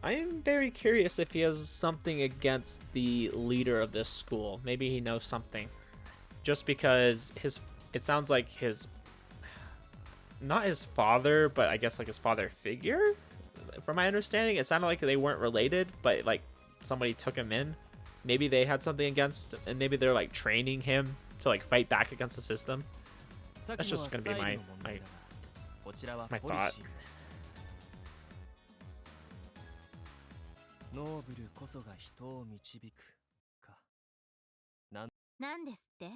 I'm very curious if he has something against the leader of this school. Maybe he knows something. Just because it sounds like not his father, but I guess like his father figure? From my understanding, it sounded like they weren't related, but like somebody took him in. Maybe they had something against, and maybe they're like training him to like fight back against the system. That's just gonna be my thought. ノーブルこそが人を導くか。なんですって？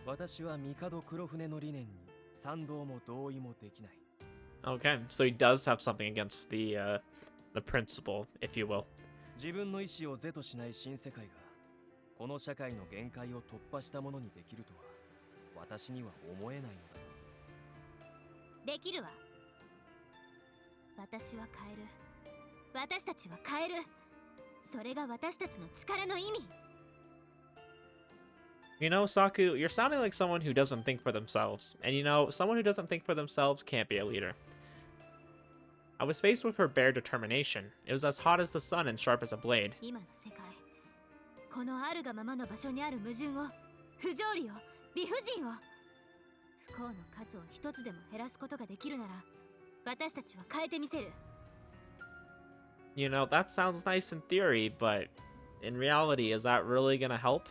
私は帝黒船の理念に賛同も同意もできない。Okay, so he does have something against the principal, if you will. 自分の意志を是としない新世界がこの社会の限界を突破したものにできるとは私には思えないのだ。できるわ。私は変える。私たちは変える。それが私たちの力の意味。You know, Saku, you're sounding like someone who doesn't think for themselves. And you know, someone who doesn't think for themselves can't be a leader. I was faced with her bare determination. It was as hot as the sun and sharp as a blade. 今の世界、このあるがままの場所にある矛盾を、不条理を、理不尽を、不幸の数を一つでも減らすことができるなら、私たちは変えてみせる。You know, that sounds nice in theory, but in reality, is that really gonna help?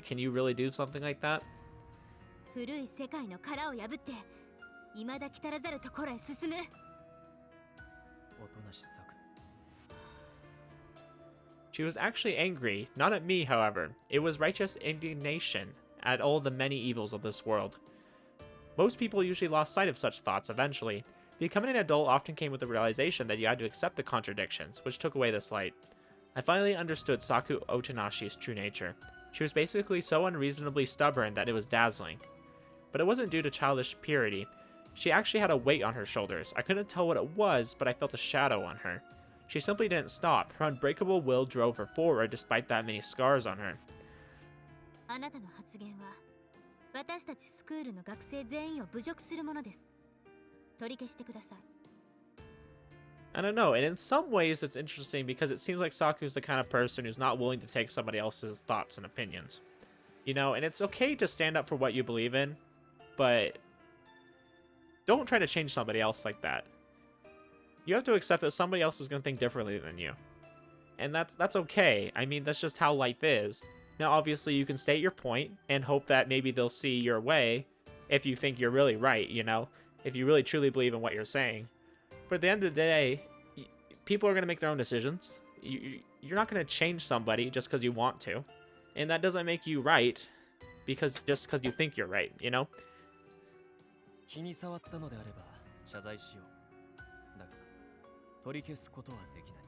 Can you really do something like that? 古い世界の殻を破って、未だ来たらざるところへ進む。おとなしさく。She was actually angry, not at me, however. It was righteous indignation at all the many evils of this world. Most people usually lost sight of such thoughts eventually. Becoming an adult often came with the realization that you had to accept the contradictions, which took away this light. I finally understood Saku Otonashi's true nature. She was basically so unreasonably stubborn that it was dazzling. But it wasn't due to childish purity. She actually had a weight on her shoulders. I couldn't tell what it was, but I felt a shadow on her. She simply didn't stop. Her unbreakable will drove her forward despite that many scars on her. あなたの発言は私たちスクールの学生全員を侮辱するものです。取り消してください。I don't know, and in some ways it's interesting because it seems like Saku's the kind of person who's not willing to take somebody else's thoughts and opinions. You know, and it's okay to stand up for what you believe in, but don't try to change somebody else like that. You have to accept that somebody else is going to think differently than you. And that's okay. I mean, that's just how life is. Now, obviously, you can state your point and hope that maybe they'll see your way if you think you're really right, you know? If you really truly believe in what you're saying. But at the end of the day, people are going to make their own decisions. You're not going to change somebody just because you want to. And that doesn't make you right just because you think you're right, you know? 気に障ったのであれば謝罪しよう。だが取り消すことはできない。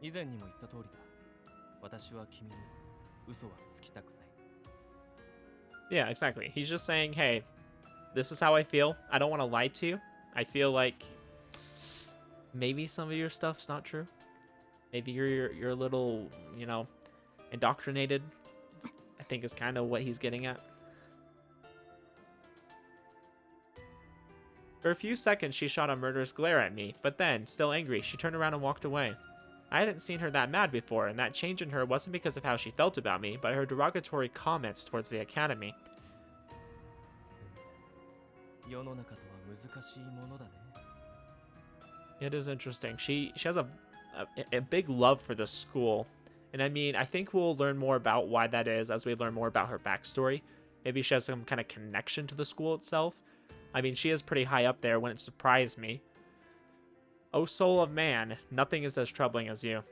以前にも言った通りだ。私は君に嘘はつきたくない。Yeah, exactly. He's just saying, hey, this is how I feel. I don't want to lie to you. I feel like maybe some of your stuff's not true. Maybe you're a little, you know, indoctrinated. I think is kind of what he's getting at. For a few seconds, she shot a murderous glare at me, but then, still angry, she turned around and walked away. I hadn't seen her that mad before, and that change in her wasn't because of how she felt about me, but her derogatory comments towards the academy. 世の中とは難しいものだね。 It is interesting. She has a big love for this school. And I mean, I think we'll learn more about why that is as we learn more about her backstory. Maybe she has some kind of connection to the school itself. I mean, she is pretty high up there when it surprised me. O soul of man, nothing is as troubling as you.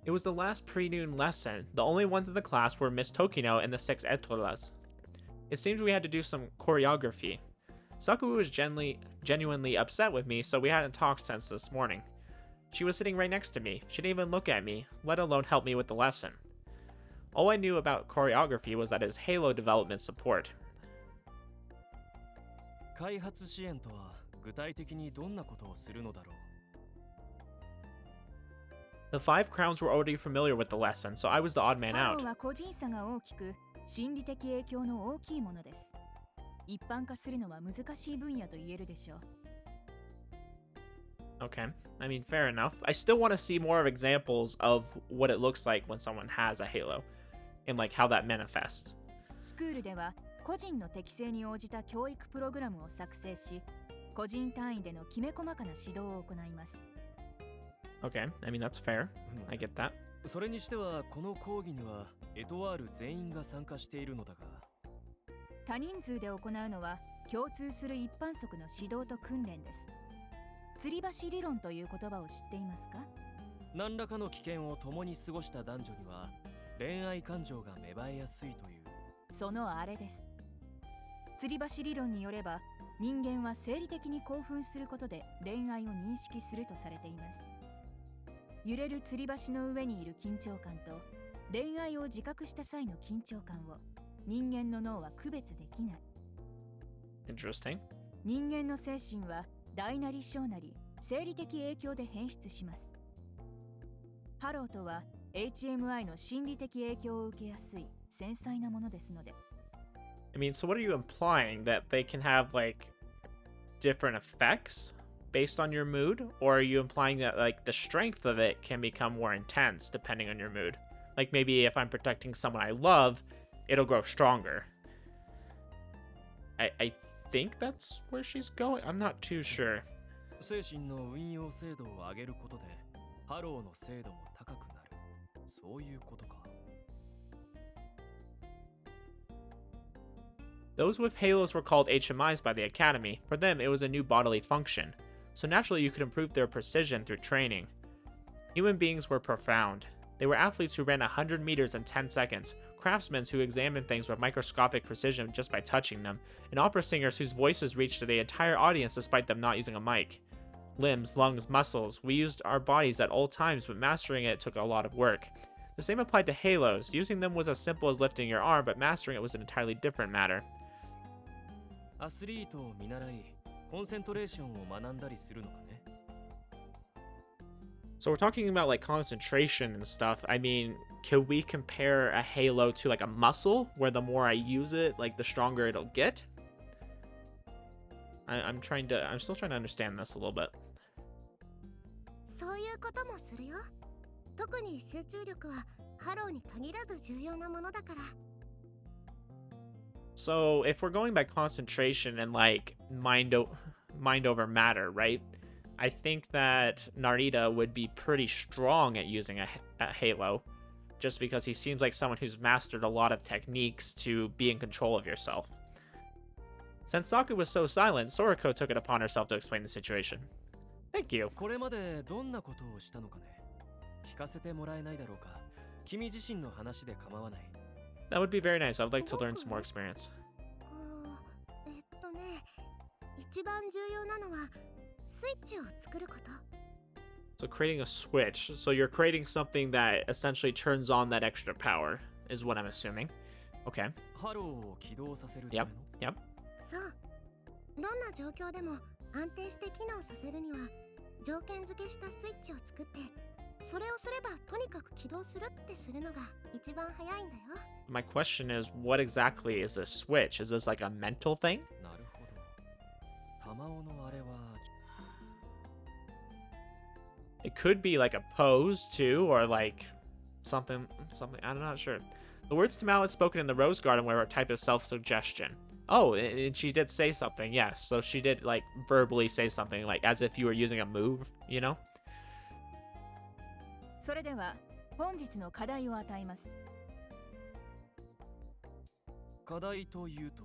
It was the last pre-noon lesson. The only ones in the class were Miss Tokino and the 6 Etoiles. It seemed we had to do some choreography. Saku was genuinely upset with me, so we hadn't talked since this morning. She was sitting right next to me. She didn't even look at me, let alone help me with the lesson. All I knew about choreography was that it's Halo development support. 開発支援とは具体的にどんなことをするのだろう。 The 5 crowns were already familiar with the lesson, so I was the odd man ハロ out. ーは個人差が大きく、心理的影響の大きいものです。一般化するのは難しい分野と言えるでしょう。 Okay, I mean, fair enough. I still want to see more of examples of what it looks like when someone has a halo, and like how that manifests. スクールでは個人の適性に応じた教育プログラムを作成し、個人単位でのきめ細かな指導を行います。 Okay, I mean, that's fair. I get that. それにしてはこの講義にはエトワール全員が参加しているのだが。多人数で行うのは共通する一般則の指導と訓練です。吊り橋理論という言葉を知っていますか？何らかの危険を共に過ごした男女には恋愛感情が芽生えやすいという。そのあれです。吊り橋理論によれば、人間は生理的に興奮することで恋愛を認識するとされています。揺れる吊り橋の上にいる緊張感と恋愛を自覚した際の緊張感を人間の脳は区別できない。 Interesting. 人間の精神は大なり小なり生理的影響で変質します。ハローとは HMI の心理的影響を受けやすい繊細なものですので。 I mean, so what are you implying? That they can have, like, different effects based on your mood? Or are you implying that, like, the strength of it can become more intense depending on your mood? Like, maybe if I'm protecting someone I love, it'll grow stronger. I think that's where she's going. I'm not too sure. 精神の運用精度を上げることでハローの精度も高くなる。そういうことか。 Those with halos were called HMIs by the Academy. For them, it was a new bodily function. So naturally, you could improve their precision through training. Human beings were profound. They were athletes who ran 100 meters in 10 seconds, craftsmen who examined things with microscopic precision just by touching them, and opera singers whose voices reached the entire audience despite them not using a mic. Limbs, lungs, muscles, we used our bodies at all times, but mastering it took a lot of work. The same applied to halos. Using them was as simple as lifting your arm, but mastering it was an entirely different matter. アスリートを見習いコンセントレーションを学んだりするのかね。 So we're talking about like concentration and stuff. I mean, could we compare a halo to like a muscle where the more I use it, like the stronger it'll get? I'm still trying to understand this a little bit. そういうこともするよ。特に集中力はハローに限らず重要なものだから。 So if we're going by concentration and like mind over matter, right? I think that Narita would be pretty strong at using a halo, just because he seems like someone who's mastered a lot of techniques to be in control of yourself. Since Saku was so silent, Soriko took it upon herself to explain the situation. Thank you. これまでどんなことをしたのかね。聞かせてもらえないだろうか。君自身の話で構わない。 That would be very nice. I would like to learn some more experience. 一番重要なのはスイッチを作ること。 So creating a switch. So you're creating something that essentially turns on that extra power, is what I'm assuming. Okay. ハローを起動させるための。Yep. そう。どんな状況でも安定して機能させるには条件付けしたスイッチを作って、それをすればとにかく起動するってするのが一番早いんだよ。 My question is, what exactly is this switch? Is this like a mental thing? なるほど。玉緒のあれは。 It could be like a pose too, or like something. I'm not sure. The words Tamao had spoken in the Rose Garden were a type of self-suggestion. Oh, and she did say something, yes. So she did like verbally say something, like as if you were using a move, you know? それでは本日の課題を与えます。課題というと。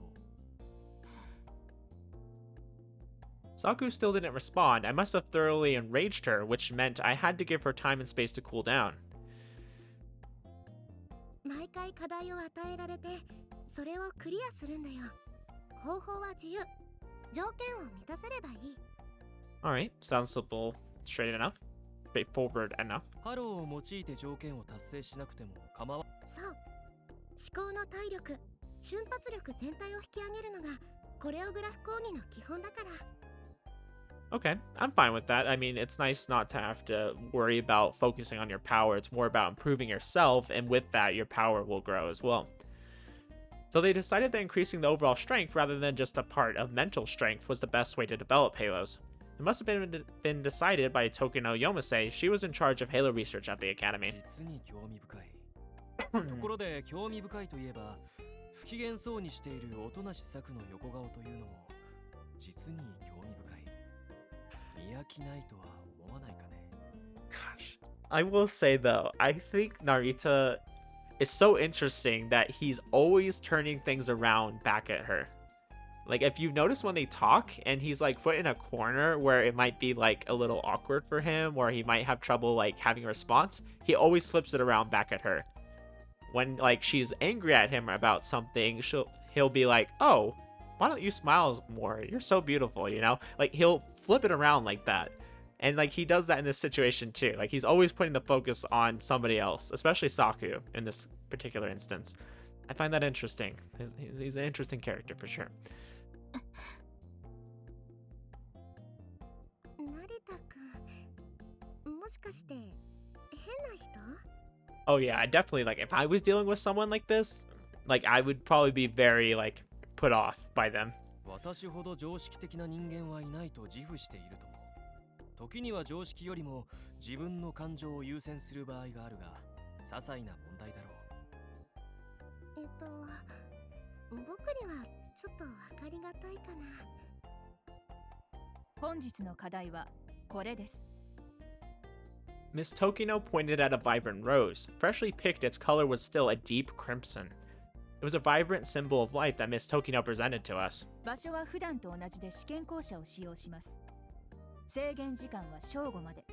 Saku still didn't respond. I must have thoroughly enraged her, which meant I had to give her time and space to cool down. 毎回課題を与えられて、それをクリアするんだよ。方法は自由。条件を満たせればいい。 Alright, sounds simple, straight enough, straightforward enough. ハローを用いて条件を達成しなくても構わ。そう。思考の体力、瞬発力全体を引き上げるのがコレオグラフ講義の基本だから。 Okay, I'm fine with that. I mean, it's nice not to have to worry about focusing on your power. It's more about improving yourself, and with that, your power will grow as well. So they decided that increasing the overall strength rather than just a part of mental strength was the best way to develop halos. It must have been decided by Tokino Yomase. She was in charge of halo research at the academy. 実に興味深い。ところで興味深いといえば、不機嫌そうにしている音無作の横顔というのも実に興味深い。見飽きないとは思わないかね。 Gosh. I will say though, I think Narita is so interesting that he's always turning things around back at her. Like if you notice when they talk and he's like put in a corner where it might be like a little awkward for him or he might have trouble like having a response, he always flips it around back at her. When like she's angry at him about something, he'll be like, "Oh, why don't you smile more? You're so beautiful," you know? Like he'll flip it around like that. And like he does that in this situation too. Like he's always putting the focus on somebody else, especially Saku in this particular instance. I find that interesting. He's an interesting character for sure. 成田くん、もしかして変な人？ Oh yeah, I definitely like if I was dealing with someone like this, like I would probably be very like put off by them. 私ほど常識的な人間はいないと自負しているとも。時には常識よりも自分の感情を優先する場合があるが、些細な問題だろう。僕にはちょっと分かりがたいかな。本日の課題はこれです。 Miss Tokino pointed at a vibrant rose. Freshly picked, its color was still a deep crimson. It was a vibrant symbol of light that Miss Tokino presented to us. 場所は普段と同じで試験校舎を使用します。制限時間は正午まで。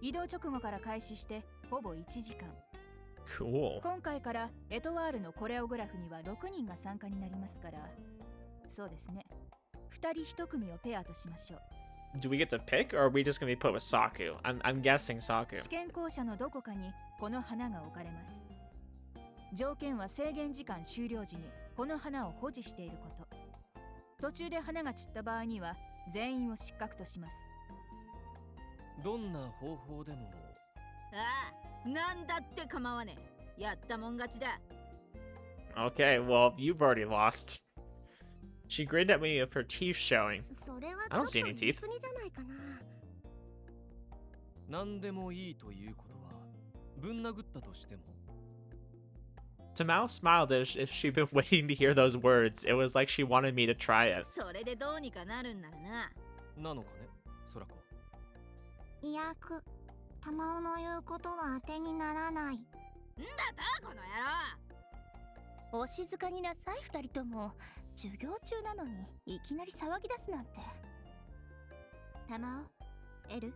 移動直後から開始してほぼ1時間。Cool. 今回からエトワールのコレオグラフには6人が参加になりますから、そうですね。2人1組をペアとしましょう。do we get to pick, or are we just gonna be put with Saku? I'm guessing Saku. 試験校舎のどこかにこの花が置かれます。条件は制限時間終了時にこの花を保持していること。途中で花が散った場合には全員を失格とします。どんな方法でも。ああ、なんだって構わねえ。やったもん勝ちだ。Okay, well, you've already lost. She grinned at me of her teeth showing. それは I ちょ don't っと see 言 any い teeth. 過ぎじゃないかな。何でもいいということは、ぶん殴ったとしても。Tamao smiled as if she'd been waiting to hear those words. It was like she wanted me to try it. それでどうにかなるんならな。なのかね、空子。いやく、玉緒の言うことは当てにならない。んだとこの野郎。お静かになさい二人とも。授業中なのにいきなり騒ぎ出すなんて。玉緒、エル、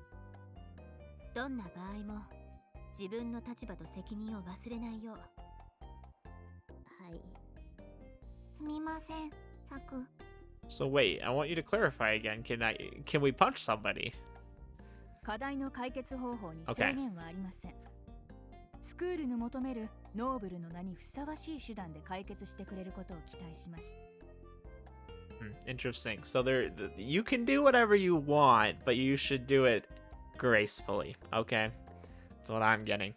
どんな場合も自分の立場と責任を忘れないよう。はい。すみません、サク。 So wait, I want you to clarify again. Can we punch somebody? 課題の解決方法に制限はありません。スクールの求めるノーブルの名にふさわしい手段で解決してくれることを期待します。Interesting. So you can do whatever you want, but you should do it gracefully. Okay, that's what I'm getting.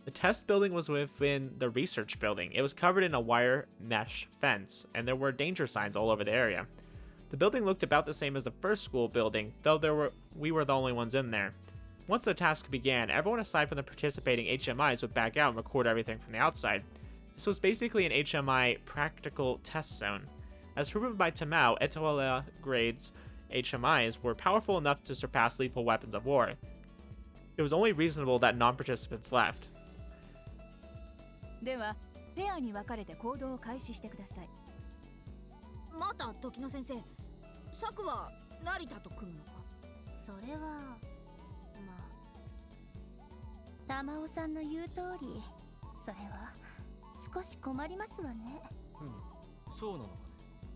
The test building was within the research building. It was covered in a wire mesh fence, and there were danger signs all over the area. The building looked about the same as the first school building, though we were the only ones in there. Once the task began, everyone aside from the participating HMIs would back out and record everything from the outside. This was basically an HMI practical test zone. As proven by Tamao, Etoile grades HMIs were powerful enough to surpass lethal weapons of war. It was only reasonable that non-participants left. では、ペアに分かれて行動を開始してください。また時野先生、サクは成田と組むのか。それはまあ、玉緒さんの言う通り、それは少し困りますわね。そうなのかね。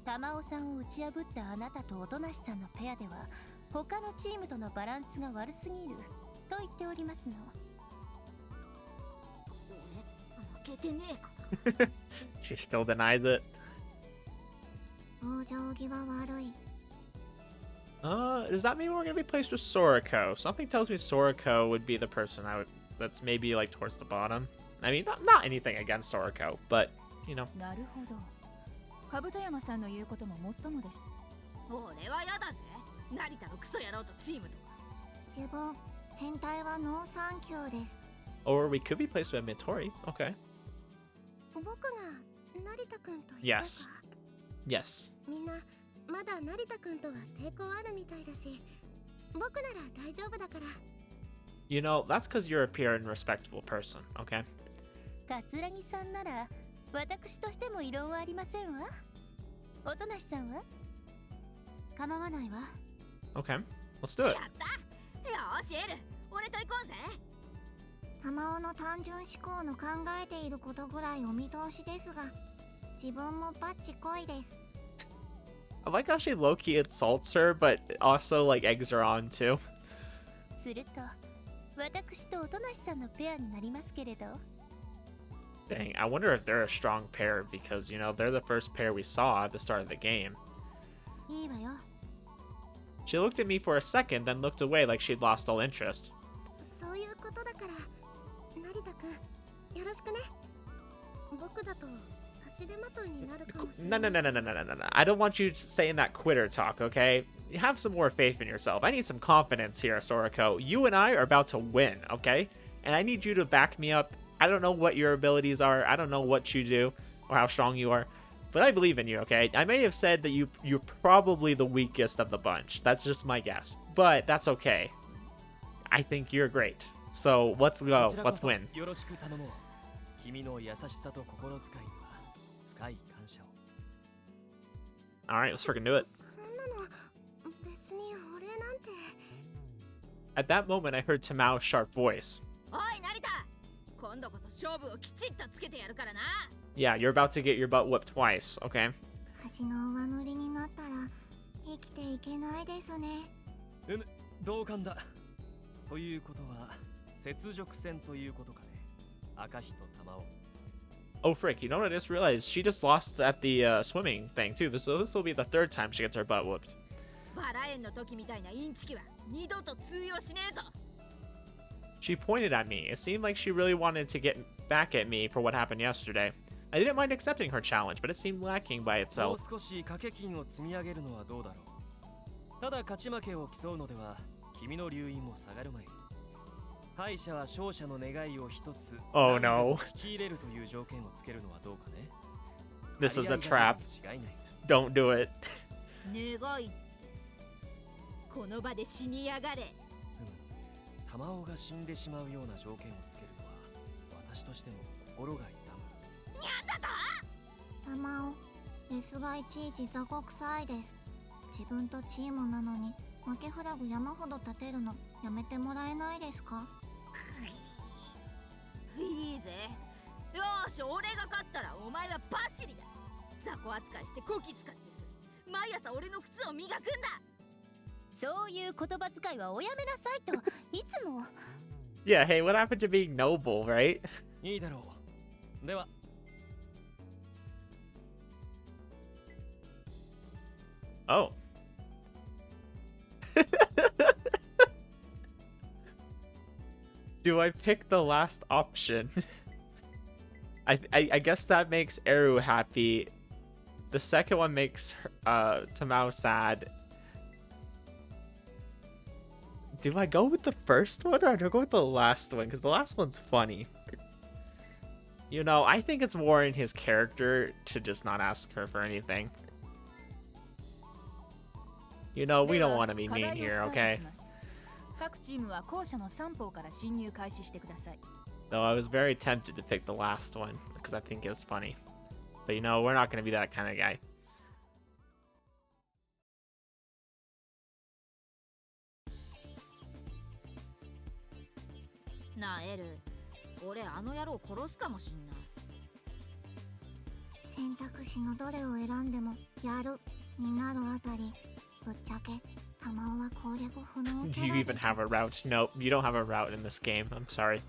玉緒さんを打ち破ったあなたと音無さんのペアでは他のチームとのバランスが悪すぎると言っておりますの。俺負けてねえか。She still denies it. 往生際悪い。Does that mean we're gonna be placed with Soriko? Something tells me Soriko would be the person that's maybe like towards the bottom. I mean, not anything against Soriko, but you know. なるほど。兜山さんの言うことももっともでし。俺はやだぜ。成田のクソ野郎とチームとか。自分、変態はノーサンキューです。Or we could be placed with Mitori. Okay. 僕が成田くんと言ったか。 Yes. Yes. みんなまだ成田くんとは抵抗あるみたいだし、僕なら大丈夫だから。You know, that's because you're a pure and respectable person, okay? 桂木さんなら私としても異論はありませんわ。音無さんは構わないわ。 Okay, let's do it. やったよーしエル、俺と行こうぜ。玉緒の単純思考の考えていることぐらいお見通しですが、自分もバッチコイです。 I like how she low-key insults her, but also like eggs her on too. すると私と音無さんのペアになりますけれど。 Dang, I wonder if they're a strong pair because, you know, they're the first pair we saw at the start of the game. いいわよ。 She looked at me for a second, then looked away like she'd lost all interest. そういうことだから、成田くん、よろしくね。僕だと足手まといになるかもしれな No, い。 no, no, no, no, no, no, no. I don't want you saying that quitter talk, okay? Have some more faith in yourself. I need some confidence here, Soriko. You and I are about to win, okay? And I need you to back me up. I don't know what your abilities are. I don't know what you do or how strong you are. But I believe in you, okay? I may have said that you're probably the weakest of the bunch. That's just my guess. But that's okay. I think you're great. So let's go. Let's win. よろしく頼もう。君の優しさと心遣いには深い感謝を。Alright, let's freaking do it. そんなの別にお礼なんて。 At that moment, I heard Tamao's sharp voice. おい成田、今度こそ勝負をきちっとつけてやるからな。 Yeah, you're about to get your butt whipped twice, okay? 恥の上乗りになったら生きていけないですね。同感だ。ということは雪辱戦ということかね。赤ひと玉を。Oh frick, you know what I just realized? She just lost at the swimming thing too. This will be the third time she gets her butt whooped. バラ園の時みたいなインチキは二度と通用しねえぞ。 She pointed at me. It seemed like she really wanted to get back at me for what happened yesterday. I didn't mind accepting her challenge, but it seemed lacking by もう itself. 少し掛け金を積み上げるのはどうだろう。ただ勝ち負けを競うのでは君の留飲も下がるまい。敗者は勝者の願いを一つ Oh no. 聞き入れるという条件をつけるのはどうかね。 This is a trap. 違いない。 Don't do it. 願いってこの場で死にやがれ。玉尾が死んでしまうような条件をつけるのは私としても心が痛む。にゃんだと。玉尾、レスがいちいち雑魚臭いです。自分とチームなのに負けフラグ山ほど立てるのやめてもらえないですか？いいぜ。よーし、俺が勝ったらお前はパシリだ。雑魚扱いしてこき使ってる。毎朝俺の靴を磨くんだ。そういう言葉遣いはおやめなさいといつも。 Yeah, hey, what happened to being noble, right? いいだろう。では。Oh. Do I pick the last option? I guess that makes Eru happy. The second one makes Tamao sad. Do I go with the first one or do I go with the last one? Because the last one's funny. You know, I think it's more in his character to just not ask her for anything. You know, we don't want to be mean here, okay? 各チームは校舎の3方から侵入開始してください。 Though I was very tempted to pick the last one because I think it was funny. But you know, we're not going to be that kind of guy. なあエル、俺あの野郎殺すかもしんない。選択肢のどれを選んでもやるになるあたり、ぶっちゃけ玉尾は攻略不能 Do キャ you ラ even です。 have a route? Nope, you don't have a route in this game. I'm sorry.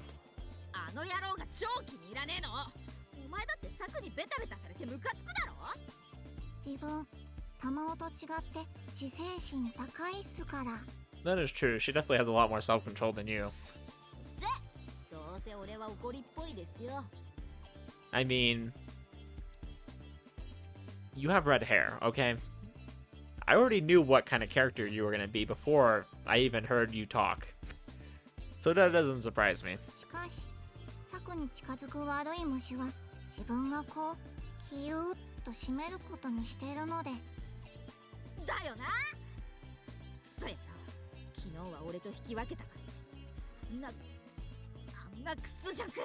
あの野郎が超気に入らねえの。お前だって策にベタベタされてムカつくだろ。自分、玉尾と違って自制心高いっすから。 That is true. She definitely has a lot more self-control than you. どうせ俺は怒りっぽいですよ。I mean, you have red hair, okay? I already knew what kind of character you were going to be before I even heard you talk. So that doesn't surprise me. しかし、策に近づく悪い虫は自分がこうキューッと締めることにしているので。だよな。そうやな。昨日は俺と引き分けたからあんな屈辱絶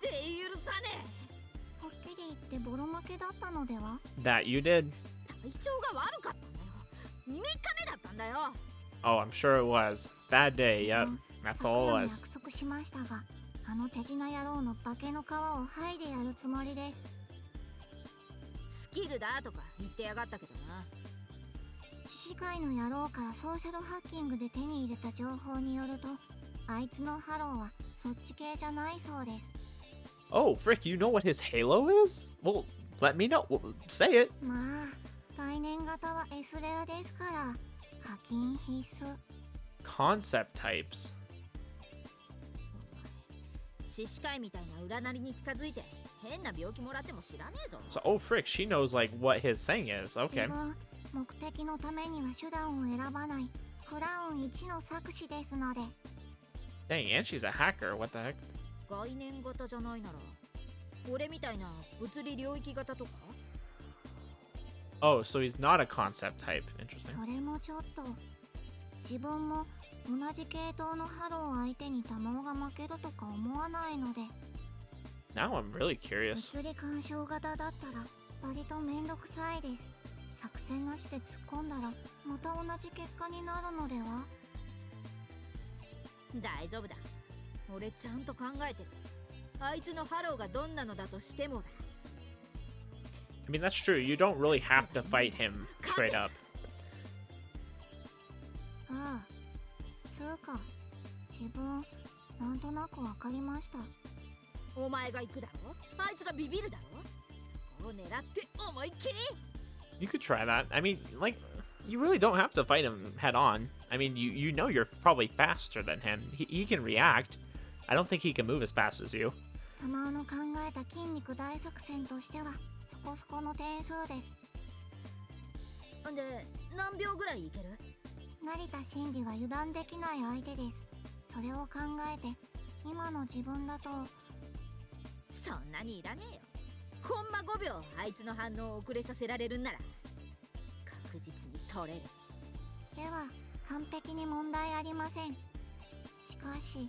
対許さねえ。はっきり言ってボロ負けだったのでは？ That you did? 体調が悪かったんだよ。3日目だったんだよ。 Oh, I'm sure it was. Bad day, yep. That's all it 昨夜 was. 約束しましたが、あの手品野郎の化けの皮を剥いでやるつもりです。スキルだとか言ってやがったけどな。獅子会の野郎からソーシャルハッキングで手に入れた情報によると、あいつのハローはそっち系じゃないそうです。 Oh, frick, you know what his halo is? Well, let me know. Say it. まあ、概念型は S レアですから、課金必須。Concept types. 獅子会みたいな占いに近づいて変な病気もらっても知らねえぞ。 So, oh, frick, she knows, like, what his thing is. 自 Okay. 分、目的のためには手段を選ばないクラウン1の作詞ですので。 Dang, and she's a hacker. What the heck? 概念型じゃないなら俺みたいな物理領域型とか。 Oh, so he's not a concept type. Interesting. それもちょっと。自分も同じ系統のハロー相手に玉尾が負けるとか思わないので。 Now I'm really curious. 物理干渉型だったら割とめんどくさいです。作戦なしで突っ込んだらまた同じ結果になるのでは？大丈夫だ。俺ちゃんと考えてる。あいつのハローがどんなのだとしてもだ。mean, that's true. You don't really have to fight him straight up. ああ、そうか。自分なんとなくわかりました。お前が行くだろ、あいつがビビるだろ、そこを狙って思いっきり。 You could try that. I mean, like, you really don't have to fight him head on. I mean, you know you're probably faster than him. He can react. I don't think he can move as fast as you. 玉緒の考えた筋肉大作戦としてはそこそこの点数です。で、何秒ぐらいいける？成田真理は油断できない相手です。それを考えて今の自分だと。そんなにいらねえよ。コンマ5秒あいつの反応を遅れさせられるんなら確実に取れる。では完璧に問題ありません。しかし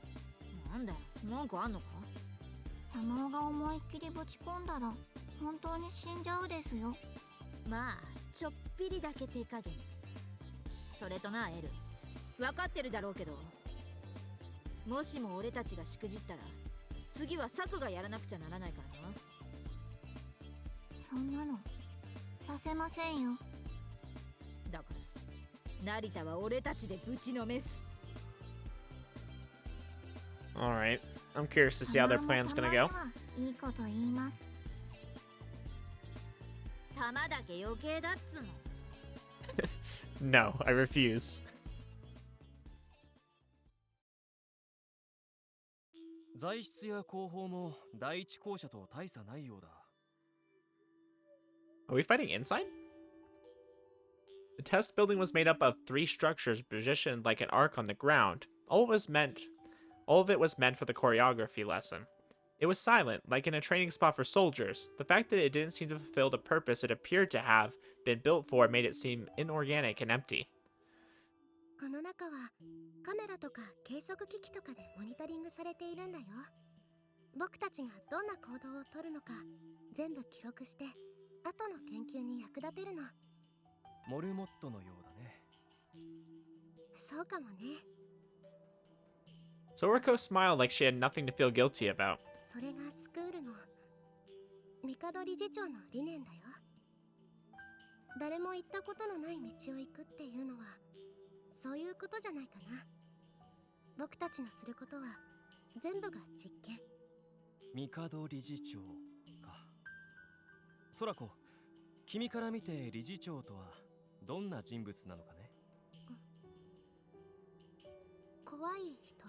なんだよ、なんかあんのか？玉緒が思いっきりぶち込んだら本当に死んじゃうですよ。まあちょっぴりだけ手加減。それとな、エル、分かってるだろうけど、もしも俺たちがしくじったら次はサクがやらなくちゃならないからな。そんなのさせませんよ。だから成田は俺たちでぶちのめす。 Alright. I'm curious to see how their plan's gonna go. いいこと言います。弾だけ余計だっつの。No, I refuse. 材質や工法も第一校舎と大差ないようだ。Are we fighting inside? The test building was made up of 3 structures positioned like an arc on the ground. All of it was meant for the choreography lesson. It was silent, like in a training spot for soldiers. The fact that it didn't seem to fulfill the purpose it appeared to have been built for made it seem inorganic and empty. この中はカメラとか計測機器とかでモニタリングされているんだよ。僕たちがどんな行動をとるのか全部記録して後の研究に役立てるの。モルモットのようだね。そうかもね。Soriko smiled like she had nothing to feel guilty about. それがスクールの帝理事長の理念だよ。誰も行ったことのない道を行くっていうのはそういうことじゃないかな。僕たちのすることは全部が実験。帝理事長か。ソラコ、君から見て理事長とはどんな人物なのかね。怖い人。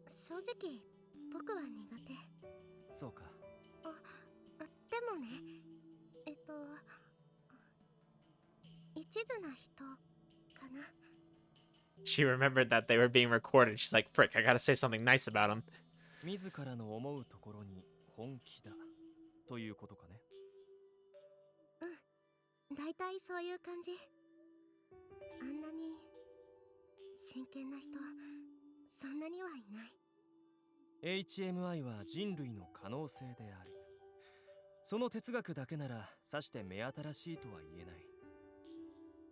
正直僕は苦手。そうか。でもね、一途な人かな。She remembered that they were being recorded. She's like, frick, I gotta say something nice about him. 自らの思うところに本気だということかね。だいたいそういう感じ。あんなに真剣な人そんなにはいない。HMI は人類の可能性である。その哲学だけならさして目新しいとは言えない。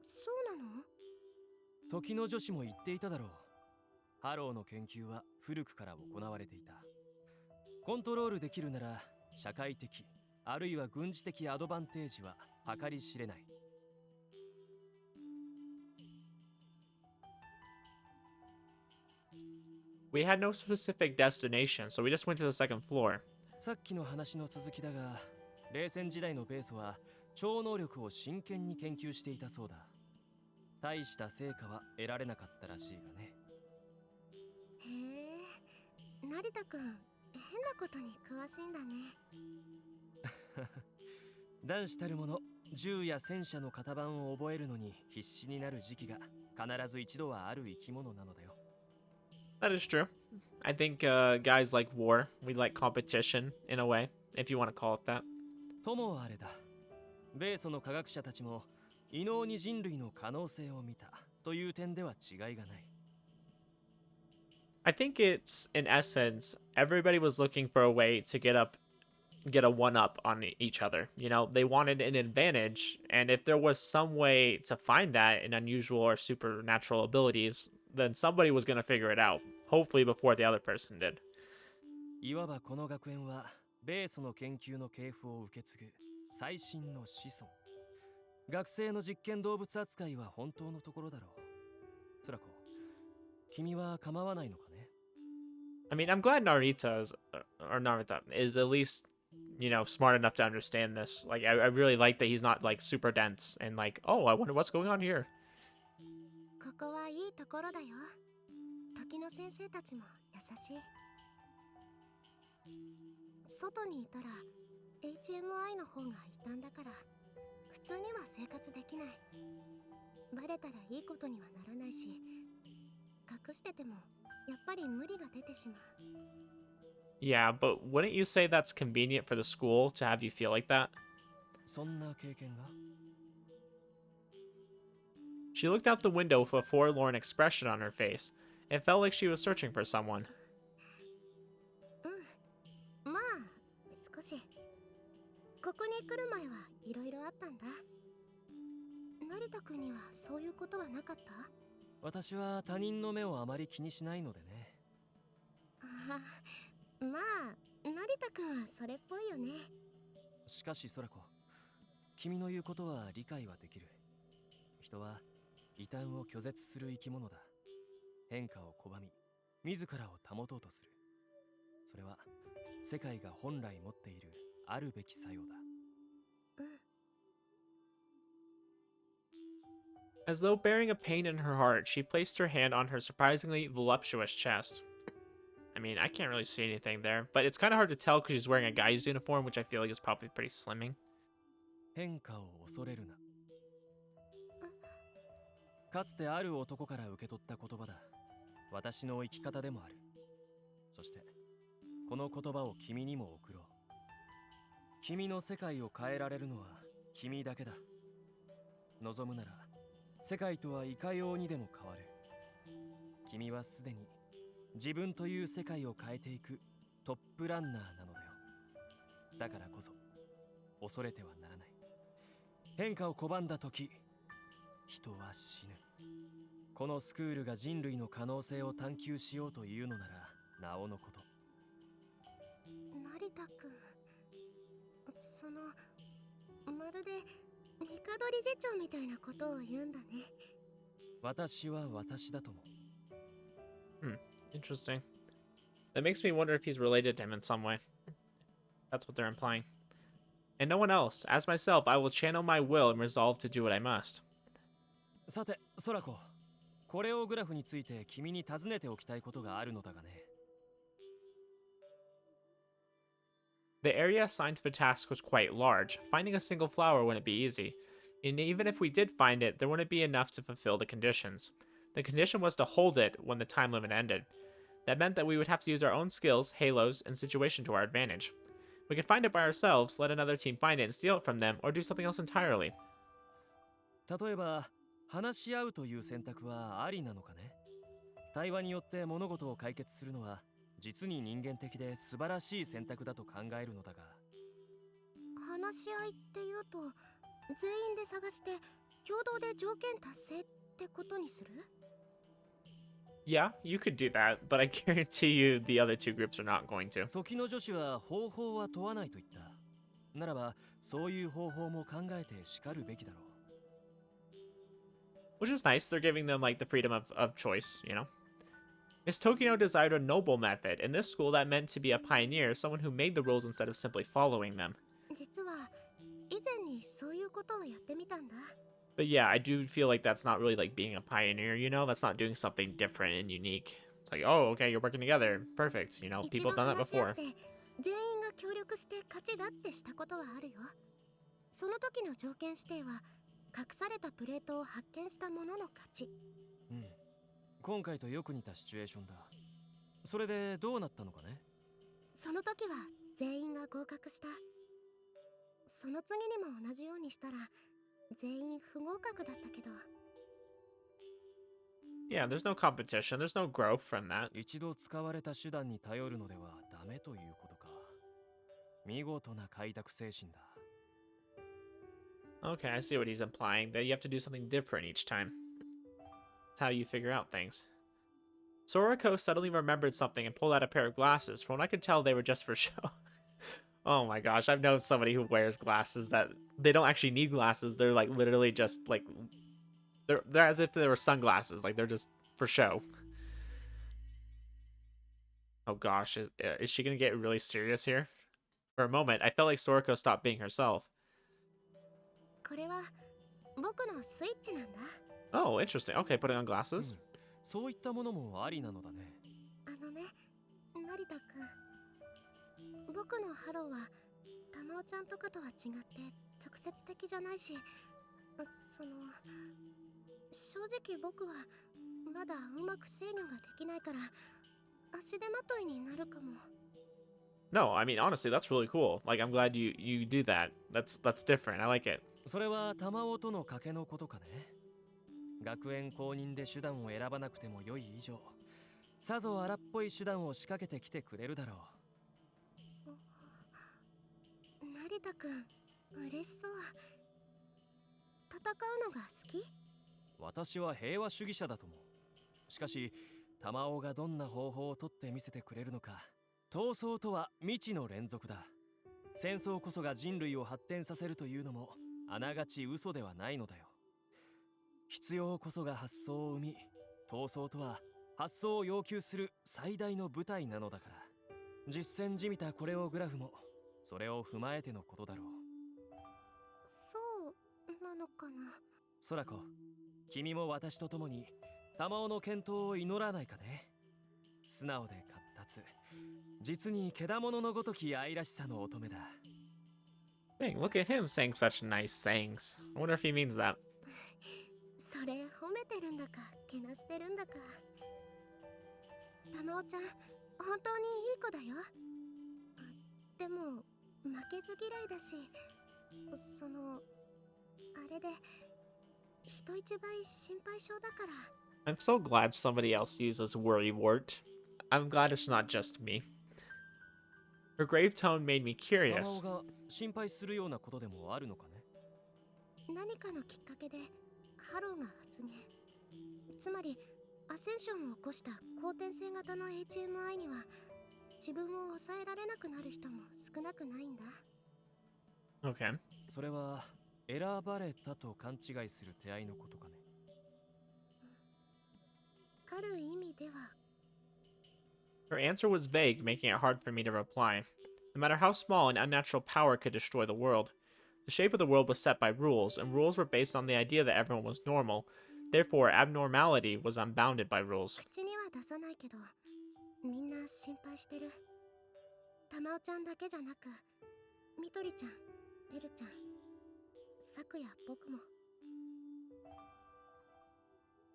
そうなの？時の女子も言っていただろう。ハローの研究は古くから行われていた。コントロールできるなら社会的あるいは軍事的アドバンテージは計り知れない。We had no specific destination, so we just went to the second floor. さっきの話の続きだが、冷戦時代のベースは超能力を真剣に研究していたそうだ。大した成果は得られなかったらしいがね。へえ、成田くん、変なことに詳しいんだね。男子たるもの、銃や戦車の型番を覚えるのに必死になる時期が必ず一度はある生き物なのだよ。That is true. I think guys like war. We like competition in a way, if you want to call it that. ともあれだ。米ソの科学者たちも異能に人類の可能性を見たという点では違いがない。I think it's, in essence, everybody was looking for a way to get a one-up on each other. You know, they wanted an advantage, and if there was some way to find that in unusual or supernatural abilities, then somebody was going to figure it out, hopefully before the other person did. いわばこの学園は米ソの研究の系譜を受け継ぐ最新の子孫。学生の実験動物扱いは本当のところだろう。そらこ、君は構わないのかね？ I mean, I'm glad Narita is at least, smart enough to understand this. Like, I really like that he's not, like, super dense and like, oh, I wonder what's going on here. ここはいいところだよ。時の先生たちも優しい。外にいたら HMI の方が異端だから普通には生活できない。バレたらいいことにはならないし、隠しててもやっぱり無理が出てしまう。 Yeah, but wouldn't you say that's convenient for the school to have you feel like that? そんな経験が？ She looked out the window with a forlorn expression on her face. It felt like she was searching for someone. まあ少し。ここに来る前はいろいろあったんだ。成田くんにはそういうことはなかった？私は他人の目をあまり気にしないのでね。あ、まあ成田くんはそれっぽいよね。しかし空子、君の言うことは理解はできる。人は異端を拒絶する生き物だ。変化を拒み、自らを保とうとする。それは世界が本来持っているあるべき作用だ。As though bearing a pain in her heart, she placed her hand on her surprisingly voluptuous chest. I mean, I can't really see anything there, but it's kind of hard to tell because she's wearing a guy's uniform, which I feel like is probably pretty slimming. 変化を恐れるな。かつてある男から受け取った言葉だ。私の生き方でもある。そしてこの言葉を君にも送ろう。君の世界を変えられるのは君だけだ。望むなら世界とはいかようにでも変わる。君はすでに自分という世界を変えていくトップランナーなのだよ。だからこそ恐れてはならない。変化を拒んだ時、人は死ぬ。このスクールが人類の可能性を探求しようというのならなおのこと。成田くん、まるで帝理事長みたいなことを言うんだね。私は私だと思う。Interesting. That makes me wonder if he's related to him in some way. That's what they're implying. And no one else. As myself, I will channel my will and resolve to do what I must. さて、空子、コレオグラフについて君に尋ねておきたいことがあるのだがね。The area assigned to the task was quite large. Finding a single flower wouldn't be easy. And even if we did find it, there wouldn't be enough to fulfill the conditions. The condition was to hold it when the time limit ended. That meant that we would have to use our own skills, halos, and situation to our advantage. We could find it by ourselves, let another team find it and steal it from them, or do something else entirely. 例えば、話し合うという選択はありなのかね。対話によって物事を解決するのは実に人間的で素晴らしい選択だと考えるのだが。話し合いっていうと全員で探して共同で条件達成ってことにする？ Yeah, you could do that, but I guarantee you the other two groups are not going to. 時の女子は方法は問わないと言った。ならば、そういう方法も考えてしかるべきだろう。Which is nice, they're giving them, like, the freedom of choice, you know? Miss Tokino desired a noble method. In this school, that meant to be a pioneer, someone who made the rules instead of simply following them. 実は以前にそういうことをやってみたんだ。 But yeah, I do feel like that's not really, like, being a pioneer, you know? That's not doing something different and unique. It's like, oh, okay, you're working together. Perfect, you know? 一 People 度 have done that 話し合 before. って全員が協力して勝ちだってしたことはあるよ。その時の条件指定は隠されたプレートを発見した者の勝ち。うん。今回とよく似たシチュエーションだ。それでどうなったのかね。その時は全員が合格した。その次にも同じようにしたら全員不合格だったけど。 Yeah, there's no competition. There's no growth from that. 一度使われた手段に頼るのではダメということか。見事な開拓精神だ。Okay, I see what he's implying, that you have to do something different each time. It's how you figure out things. Sorako suddenly remembered something and pulled out a pair of glasses. From what I could tell, they were just for show. Oh my gosh, I've known somebody who wears glasses that they don't actually need glasses. They're like literally just like they're as if they were sunglasses. Like they're just for show. Oh gosh, is she gonna get really serious here? For a moment, I felt like Soriko stopped being herself. これは僕のスイッチなんだ。Oh, interesting. Okay, putting on う glasses. ん、そういったものもありなのだね。あのね、成田くん。僕のハローは玉緒ちゃんとかとは違って直接的じゃないし、その正直僕はまだうまく制御ができないから足手まといになるかも。No, I mean honestly, that's really cool. Like I'm glad you do that. That's different. I like it. それは玉緒との賭けのことかね。学園公認で手段を選ばなくても良い以上、さぞ荒っぽい手段を仕掛けてきてくれるだろ成田くん、嬉しそう。戦うのが好き？う。私は平和主義者だと思う。しかし玉緒がどんな方法をとって見せてくれるのか、闘争とは未知の連続だ。戦争こそが人類を発展させるというのもあながち嘘ではないのだよ。必要こそが発想を生み、闘争とは発想を要求する最大の舞台なのだから。実践じみたコレオグラフもそれを踏まえてのことだろう。そうなのかな。空子、君も私と共に玉緒の健闘を祈らないかね。素直で闊達、実にけだもののごとき愛らしさの乙女だ。Dang, look at him saying such nice things. I wonder if he means that. それ褒めてるんだかけなしてるんだか。玉緒ちゃん本当にいい子だよ。でも負けず嫌いだし、そのあれで人一倍心配性だから。 I'm so glad somebody else uses worrywart. I'm glad it's not just me. Her grave tone made me 玉 curious. 緒が心配するようなことでもあるのかね。何かのきっかけでハローが発言、つまりアセンションを起こした後天性型の HMI には自分を抑えられなくなる人も少なくないんだ。 Okay. それは選ばれたと勘違いする手合いのことかね。ある意味では。 Her answer was vague, making it hard for me to reply. No matter how small, an unnatural power could destroy the world. The shape of the world was set by rules, and rules were based on the idea that everyone was normal. Therefore, abnormality was unbounded by rules. 口には出さないけどみんな心配してる。玉緒ちゃんだけじゃなくミトリちゃん、エルちゃん、サクや僕も。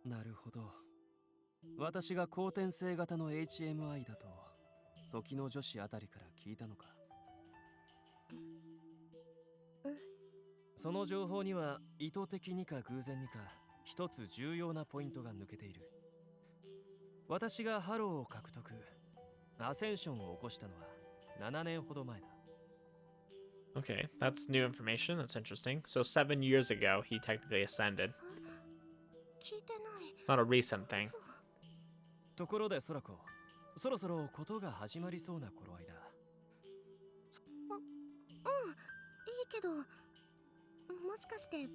なるほど。私が後天性型の HMI だと時の女子あたりから聞いたのか。その情報には意図的にか偶然にか一つ重要なポイントが抜けている。私がハローを獲得、アセンションを起こしたのは7年ほど前だ。Okay, that's new information. That's interesting. So 7 years ago, he technically ascended. 聞いてない。 It's not a recent thing. そう。ところで空子、そろそろことが始まりそうな頃合いだ。うん、いいけど、もしかして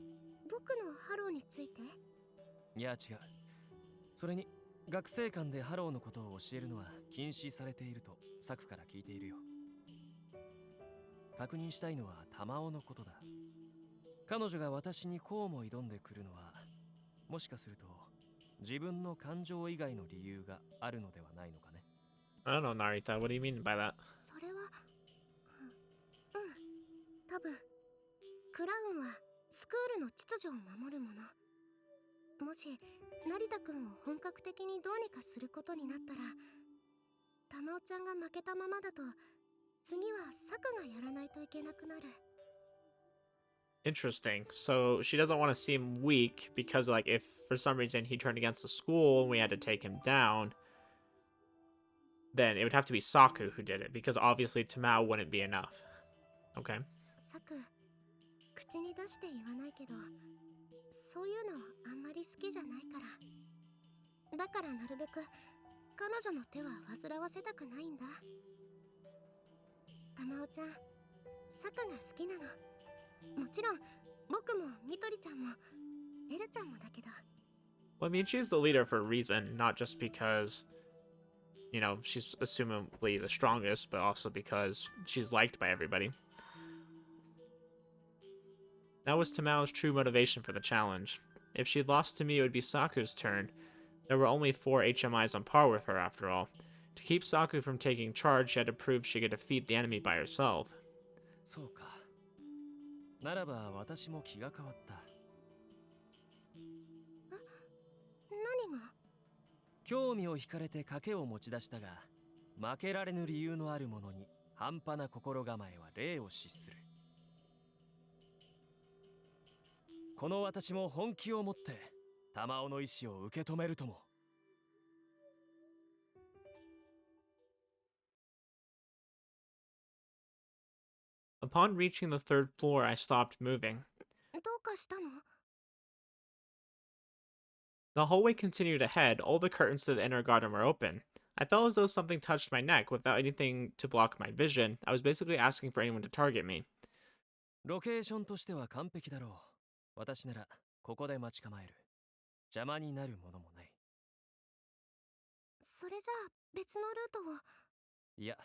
僕のハローについて？いや違う。それに学生間でハローのことを教えるのは禁止されているとサクから聞いているよ。確認したいのは玉緒のことだ。彼女が私にこうも挑んでくるのは、もしかすると自分の感情以外の理由があるのではないのかね。I don't know, Narita. What do you mean by that? それは、多分クラウンはスクールの秩序を守るもの。もし成田くんを本格的にどうにかすることになったら、玉緒ちゃんが負けたままだと次はサクがやらないといけなくなる。 Interesting. So she doesn't want to seem weak because, like, if for some reason he turned against the school and we had to take him down, then it would have to be Saku who did it because obviously Tamao wouldn't be enough. Okay. サク、口に出して言わないけど、そういうのあんまり好きじゃないから。だからなるべく彼女の手は煩わせたくないんだ。玉緒ちゃん、書くが好きなの。もちろん僕もみとりちゃんもエルちゃんもだけど。 Well, I mean, she's the leader for a reason, not just because, you know, she's assumably the strongest, but also because she's liked by everybody. That was Tamao's true motivation for the challenge. If she'd lost to me, it would be Saku's turn. There were only 4 HMIs on par with her, after all. To keep Saku from taking charge, she had to prove she could defeat the enemy by herself. そうか。ならば私も気が変わった。何が？興味を惹かれて賭けを持ち出したが、負けられぬ理由のある者に半端な心構えは礼を失する。この私も本気を持って玉緒の意志を受け止めるとも。Upon reaching the 3rd floor, I stopped moving. どうかしたの？ The hallway continued ahead. All the curtains to the inner garden were open. I felt as though something touched my neck without anything to block my vision. I was basically asking for anyone to target me. ロケーションとしては完璧だろう。私ならここで待ち構える。邪魔になるものもない。それじゃあ別のルートを。いや。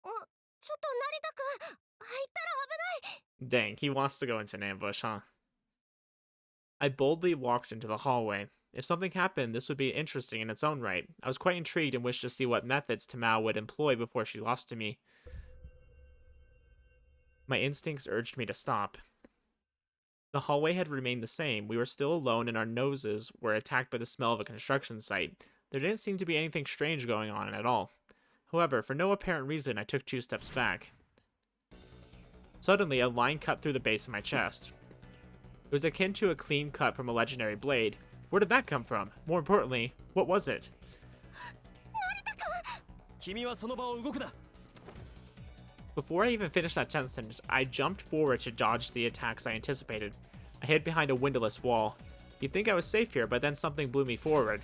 あ、ちょっと成田くん、入ったら危ない。 Dang, he wants to go into an ambush, huh? I boldly walked into the hallway. If something happened, this would be interesting in its own right. I was quite intrigued and wished to see what methods Tamao would employ before she lost to me. My instincts urged me to stop. The hallway had remained the same. We were still alone and our noses were attacked by the smell of a construction site. There didn't seem to be anything strange going on at all. However, for no apparent reason, I took 2 steps back. Suddenly, a line cut through the base of my chest. It was akin to a clean cut from a legendary blade. Where did that come from? More importantly, what was it? 君はその場を動くな。 Before I even finished that sentence, I jumped forward to dodge the attacks I anticipated. I hid behind a windowless wall. You'd think I was safe here, but then something blew me forward.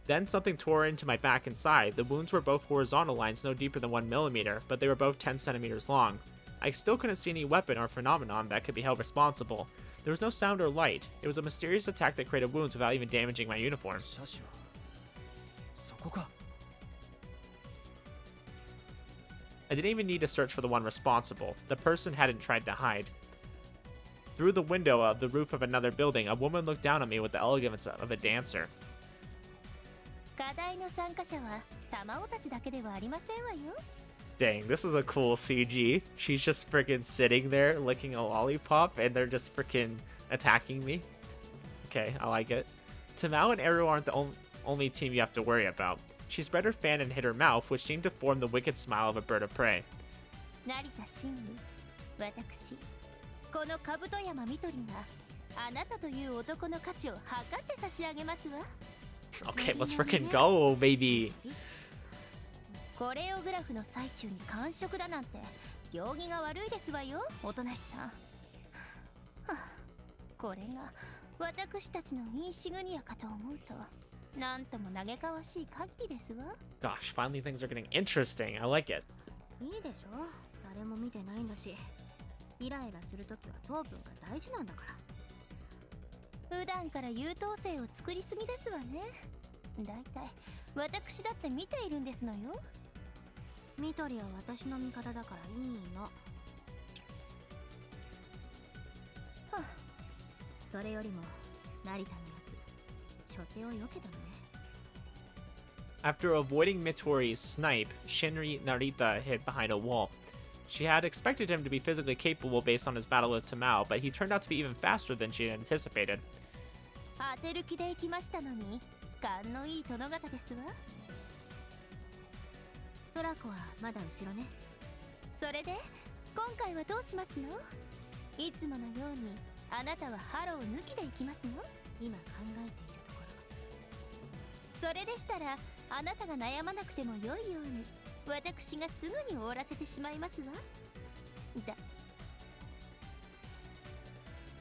Then something tore into my back and side. The wounds were both horizontal lines no deeper than 1 millimeter, but they were both 10 centimeters long. I still couldn't see any weapon or phenomenon that could be held responsible. There was no sound or light. It was a mysterious attack that created wounds without even damaging my uniform. 車種はそこか。 I didn't even need to search for the one responsible. The person hadn't tried to hide. Through the window of the roof of another building, a woman looked down at me with the elegance of a dancer. 課題の参加者は玉緒たちだけではありませんわよ。 Dang, this is a cool CG. She's just freaking sitting there licking a lollipop and they're just freaking attacking me. Okay, I like it. Tamao and Eru aren't the only team you have to worry about. She spread her fan and hid her mouth, which seemed to form the wicked smile of a bird of prey. 成田真理、私、この兜山みとりがあなたという男の価値を測って差し上げますわ。 Okay, let's freaking go, baby. コレオグラフの最中に完食だなんて行儀が悪いですわよ、おとなしさん。はあ、これが私たちのインシグニアかと思うと、なんとも嘆かわしい限りですわ。 Gosh, finally things are getting interesting. I like it. いいでしょ、誰も見てないんだし。イライラするときは糖分が大事なんだから。普段から優等生を作りすぎですわね。だいたい私だって見ているんですのよ。ミトリは私の味方だからいいの。はあ、それよりも成田のやつ、初手を避けたのね。After avoiding Mitori's snipe, Shinri Narita hid behind a wall. She had expected him to be physically capable based on his battle with Tamao, but he turned out to be even faster than she had anticipated. 当てる気で行きましたのに、勘のいい殿方ですわ。空子はまだ後ろね。それで今回はどうしますの？いつものようにあなたはハロー抜きで行きますの？今考えているところ。それでしたらあなたが悩まなくても良いように私がすぐに終わらせてしまいますわ。だ。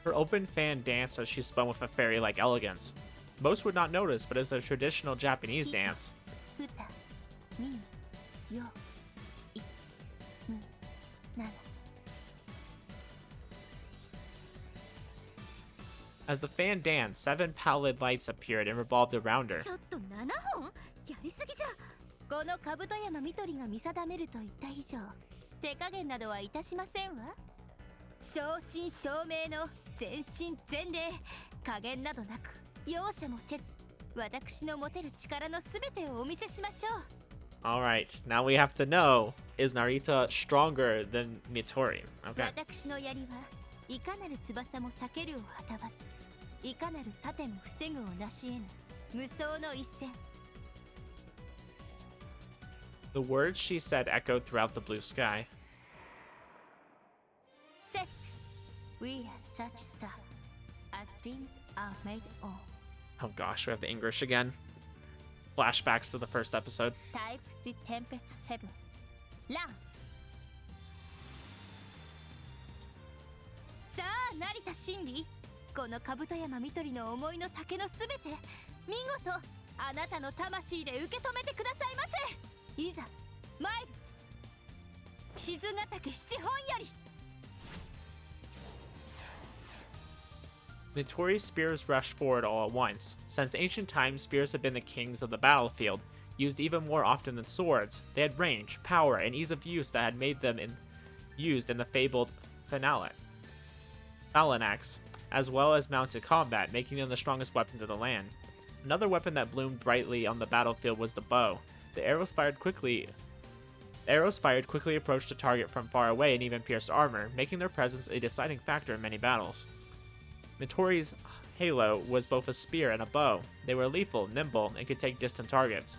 Her open fan danced as she spun with a fairy-like elegance. Most would not notice, but it's a traditional Japanese dance. ふた、み、よ、いつ。7 As the fan danced, 7 pallid lights appeared and revolved around her. ちょっと7本やりすぎじゃ。この兜山みとりが見定めると言った以上手加減などはいたしませんわ。正真正銘の全身全霊、加減などなく容赦もせず私の持てる力のすべてをお見せしましょう。 Alright, now we have to know, is Narita stronger than Mitori? Okay. 私の槍はいかなる翼も避けるをはたわず、いかなる盾も防ぐをなし得ぬ無双の一戦。 The words she said echoed throughout the blue sky. Set! We are such stars, as dreams are made of. Oh gosh, we have the English again. Flashbacks to the first episode. Type the Tempest 7. Run! さあ、成田真理、この兜山みとりの思いの丈のすべて、見事あなたの魂で受け止めてくださいませ。いざ参る。静ヶ岳七本槍。 Mitori's spears rushed forward all at once. Since ancient times, spears have been the kings of the battlefield, used even more often than swords. They had range, power, and ease of use that had made them used in the fabled phalanx, as well as mounted combat, making them the strongest weapons of the land. Another weapon that bloomed brightly on the battlefield was the bow. The arrows fired quickly approached the target from far away and even pierced armor, making their presence a deciding factor in many battles. Mitori's halo was both a spear and a bow. They were lethal, nimble, and could take distant targets.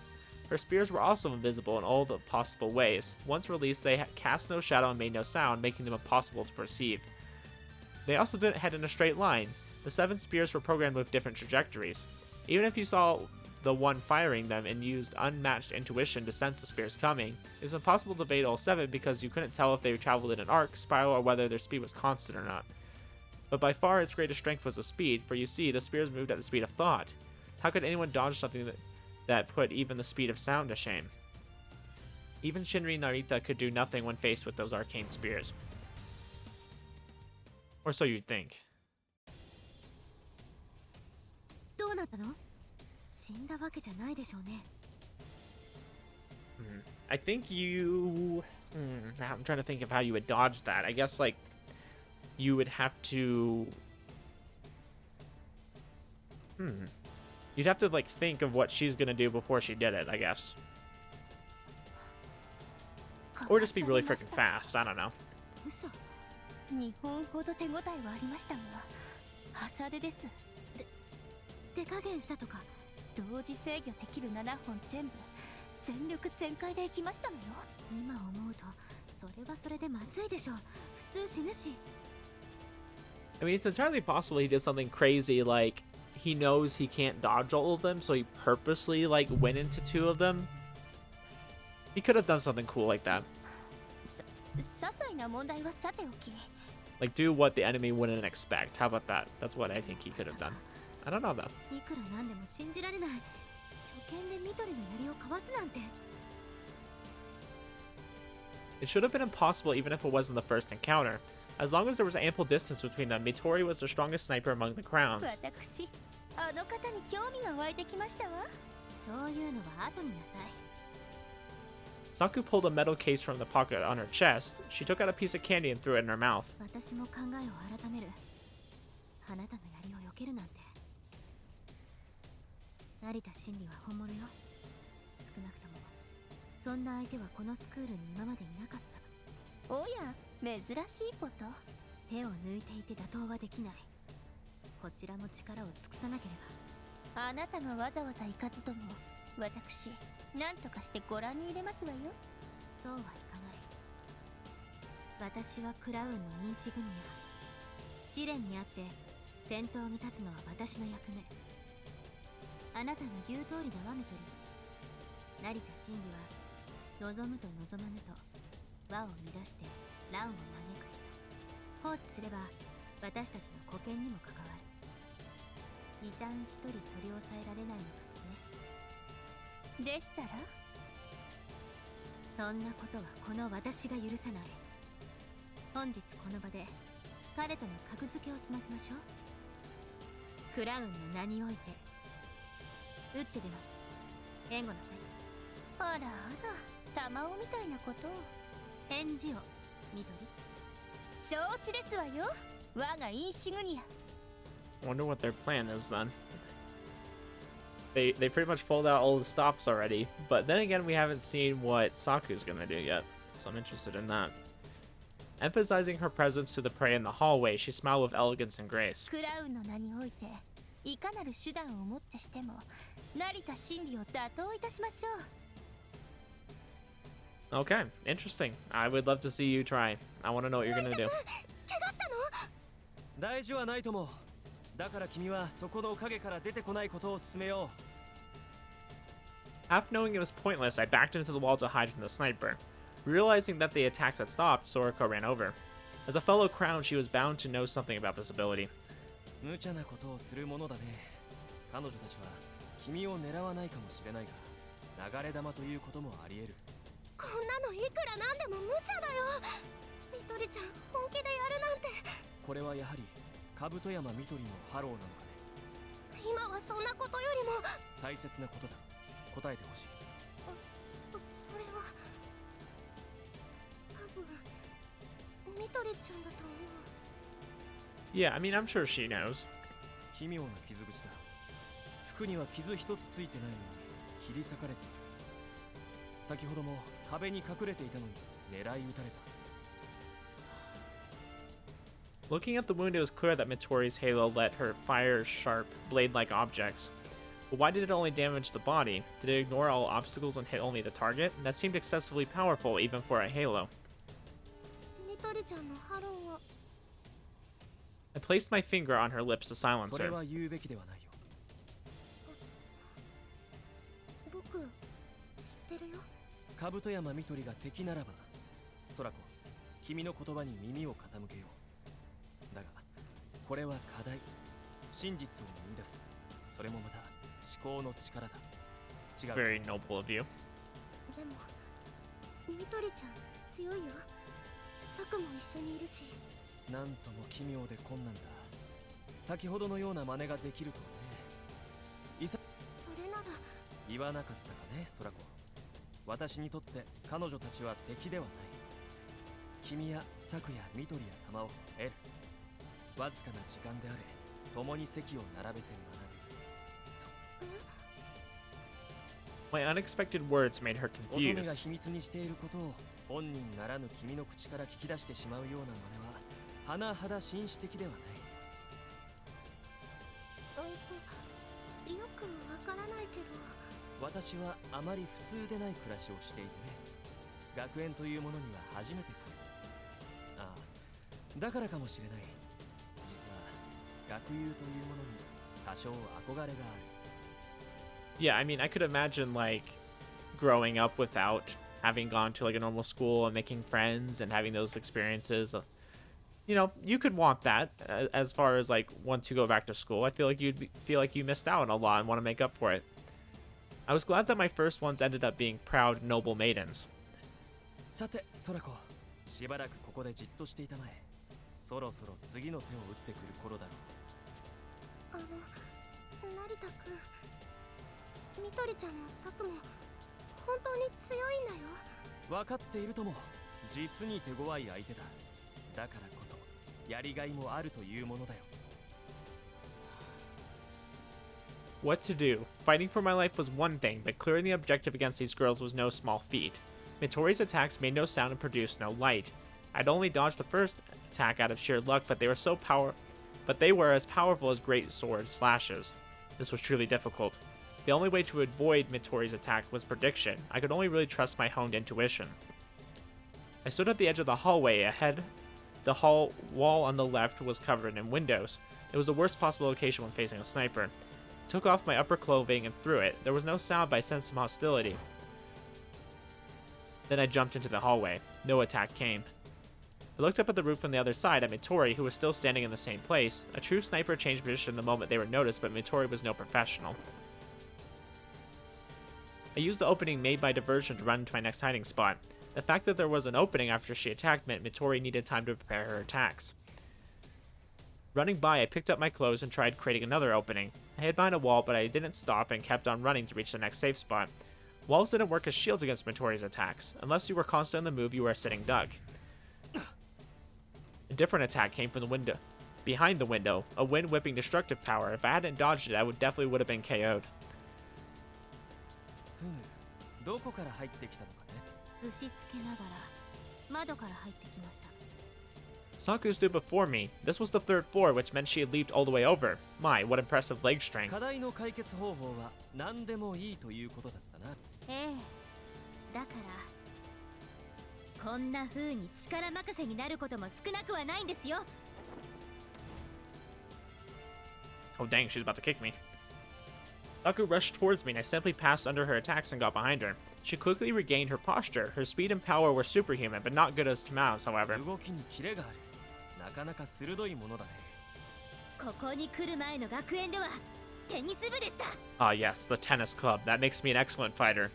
Her spears were also invisible in all the possible ways. Once released, they cast no shadow and made no sound, making them impossible to perceive. They also didn't head in a straight line. The 7 spears were programmed with different trajectories. Even if you saw the one firing them and used unmatched intuition to sense the spears coming, it was impossible to evade all 7 because you couldn't tell if they traveled in an arc, spiral, or whether their speed was constant or not. But by far its greatest strength was the speed, for you see, the spears moved at the speed of thought. How could anyone dodge something that put even the speed of sound to shame? Even Shinri Narita could do nothing when faced with those arcane spears. Or so you'd think. どうなったの？死んだわけじゃないでしょうね。I think you... now I'm trying to think of how you would dodge that. I guess, like, you would have to... You'd have to, like, think of what she's gonna do before she did it, I guess. Or just be really freaking fast. I don't know. 嘘。2本ほど手応えはありましたが、ハサデです。手加減したとか。同時制御できる7本全部全力全開で行きましたのよ。今思うとそれはそれでまずいでしょう。普通死ぬし。I mean, it's entirely possible he did something crazy, like, he knows he can't dodge all of them, so he purposely, like, went into 2 of them. He could have done something cool like that. 些細な問題はさておき。Like, do what the enemy wouldn't expect. How about that? That's what I think he could have done. I don't know, though. いくらなんでも信じられない。初見でミトリの槍をかわすなんて。It should have been impossible even if it wasn't the first encounter. As long as there was ample distance between them, Mitori was the strongest sniper among the crowns. 私、あの方に興味が湧いてきましたわ。そういうのは後になさい。Saku pulled a metal case from the pocket on her chest. She took out a piece of candy and threw it in her mouth. 私も考えを改める。あなたの槍を避けるなんて。成田真理は本物よ。少なくともそんな相手はこのスクールに今までいなかった。おや、珍しいこと。手を抜いていて打倒はできない。こちらも力を尽くさなければ。あなたがわざわざ行かずとも私何とかしてご覧に入れますわよ。そうはいかない。私はクラウンのインシグニア。試練にあって先頭に立つのは私の役目。あなたの言う通りだわ、ミトリ。成田真理は望むと望まぬと輪を乱して乱を招く人。放置すれば私たちの保険にも関わる。異端一人取り押さえられないのだとね。でしたらそそんなことはこの私が許さない。本日この場で彼との格付けを済ませましょう。クラウンの名において打って出ます。援護なさい。あらあら、玉緒みたいなことを。返事を、ミトリ。承知ですわよ、我がインシグニア。 Wonder what their plan is then. They pretty much pulled out all the stops already, but then again we haven't seen what Saku's gonna do yet, so I'm interested in that. Emphasizing her presence to the prey in the hallway, she smiled with elegance and grace. クラウンの名においていかなる手段をもってしても成田真理を打倒いたしましょう。 Okay, interesting. I would love to see you try. I want to know what you're gonna do. 怪我したの？大事はないとも。だから君はそこの影から出てこないことを進めよう。 Half knowing it was pointless, I backed into the wall to hide from the sniper. Realizing that the attack had stopped, Soriko ran over. As a fellow crown, she was bound to know something about this ability. 無茶なことをするものだね。彼女たちは君を狙わないかもしれないが、流れ弾ということもあり得る。こんなのいくらなんでも無茶だよ。ミトリちゃん本気でやるなんて。これはやはり兜山みとりのハローなのかね。今はそんなことよりも大切なことだ。答えてほしい。それは多分ミトリちゃんだと思う。 Yeah, I mean, I'm sure she knows. 奇妙な傷口だ。服には傷一つついてないのに切り裂かれている。先ほども壁に隠れていたのに狙い撃たれた。 Looking at the wound, it was clear that Mitori's halo let her fire sharp, blade-like objects. But why did it only damage the body? Did it ignore all obstacles and hit only the target? That seemed excessively powerful, even for a halo. ミトリちゃんのハローは I placed my finger on her lips to silence それ her. は言うべきではないよ。僕知ってるよ。兜山みとりが敵ならば、空子、君の言葉に耳を傾けよう。だが、これは課題、真実を見出す。それもまた思考の力だ。違う。 Very noble of you. でもミトリちゃん強いよ。サクも一緒にいるし。なんとも奇妙で困難だ。先ほどのような真似ができるとはね。それなら言わなかったかね、空子。私にとって彼女たちは敵ではない。君やサクやミトリや玉を得る。わずかな時間であれ、共に席を並べて学ぶ。そう。 My unexpected words made her 乙女が confused. 秘密にしていることを本人ならぬ君の口から聞き出してしまうような真似は甚だ紳士的ではない。よくわからないけど。私はあまり普通でない暮らしをしていてね。学園というものには初めて来る。ああ、だからかもしれない。実は学友というものに多少憧れがある。 Yeah, I mean, I could imagine, like, growing up without having gone to, like, a normal school and making friends and having those experiences. You know, you could want that as far as, like, once you go back to school. I feel like feel like you missed out on a lot and want to make up for it. I was glad that my first ones ended up being proud, noble maidens. さて、空子、しばらくここでじっとしていたまえ。そろそろ次の手を打ってくる頃だろう。成田くん、ミトリちゃんもサクも本当に強いんだよ。分かっているとも。実に手強い相手だ。だからこそやりがいもあるというものだよ。 What to do? Fighting for my life was one thing, but clearing the objective against these girls was no small feat. Mitori's attacks made no sound and produced no light. I'd only dodged the first attack out of sheer luck, but they were as powerful as great sword slashes. This was truly difficult. The only way to avoid Mitori's attack was prediction. I could only really trust my honed intuition. I stood at the edge of the hallway ahead. The wall on the left was covered in windows. It was the worst possible location when facing a sniper. I took off my upper clothing and threw it. There was no sound, but I sensed some hostility. Then I jumped into the hallway. No attack came. I looked up at the roof on the other side at Mitori, who was still standing in the same place. A true sniper changed position the moment they were noticed, but Mitori was no professional. I used the opening made by diversion to run to my next hiding spot. The fact that there was an opening after she attacked meant Mitori needed time to prepare her attacks. Running by, I picked up my clothes and tried creating another opening. I hid behind a wall, but I didn't stop and kept on running to reach the next safe spot. Walls didn't work as shields against Mitori's attacks. Unless you were constant on the move, you were a sitting duck. A different attack came from the window. Behind the window, a wind-whipping destructive power. If I hadn't dodged it, I definitely would have been KO'd. どこから入ってきたのかね。ぶしつけながら窓から入ってきました。 Saku stood before me. This was the third floor, which meant she had leaped all the way over. My, what impressive leg strength. 課題の解決方法は何でもいいということだったな。ええ、だからこんな風に力任せになることも少なくはないんですよ。 Oh dang, she's about to kick me. Saku rushed towards me and I simply passed under her attacks and got behind her. She quickly regained her posture. Her speed and power were superhuman, but not good as to mouse, however. 動きにキレがある。なかなか鋭いものだね。ここに来る前の学園ではテニス部でした。 Ah yes, the tennis club. That makes me an excellent fighter.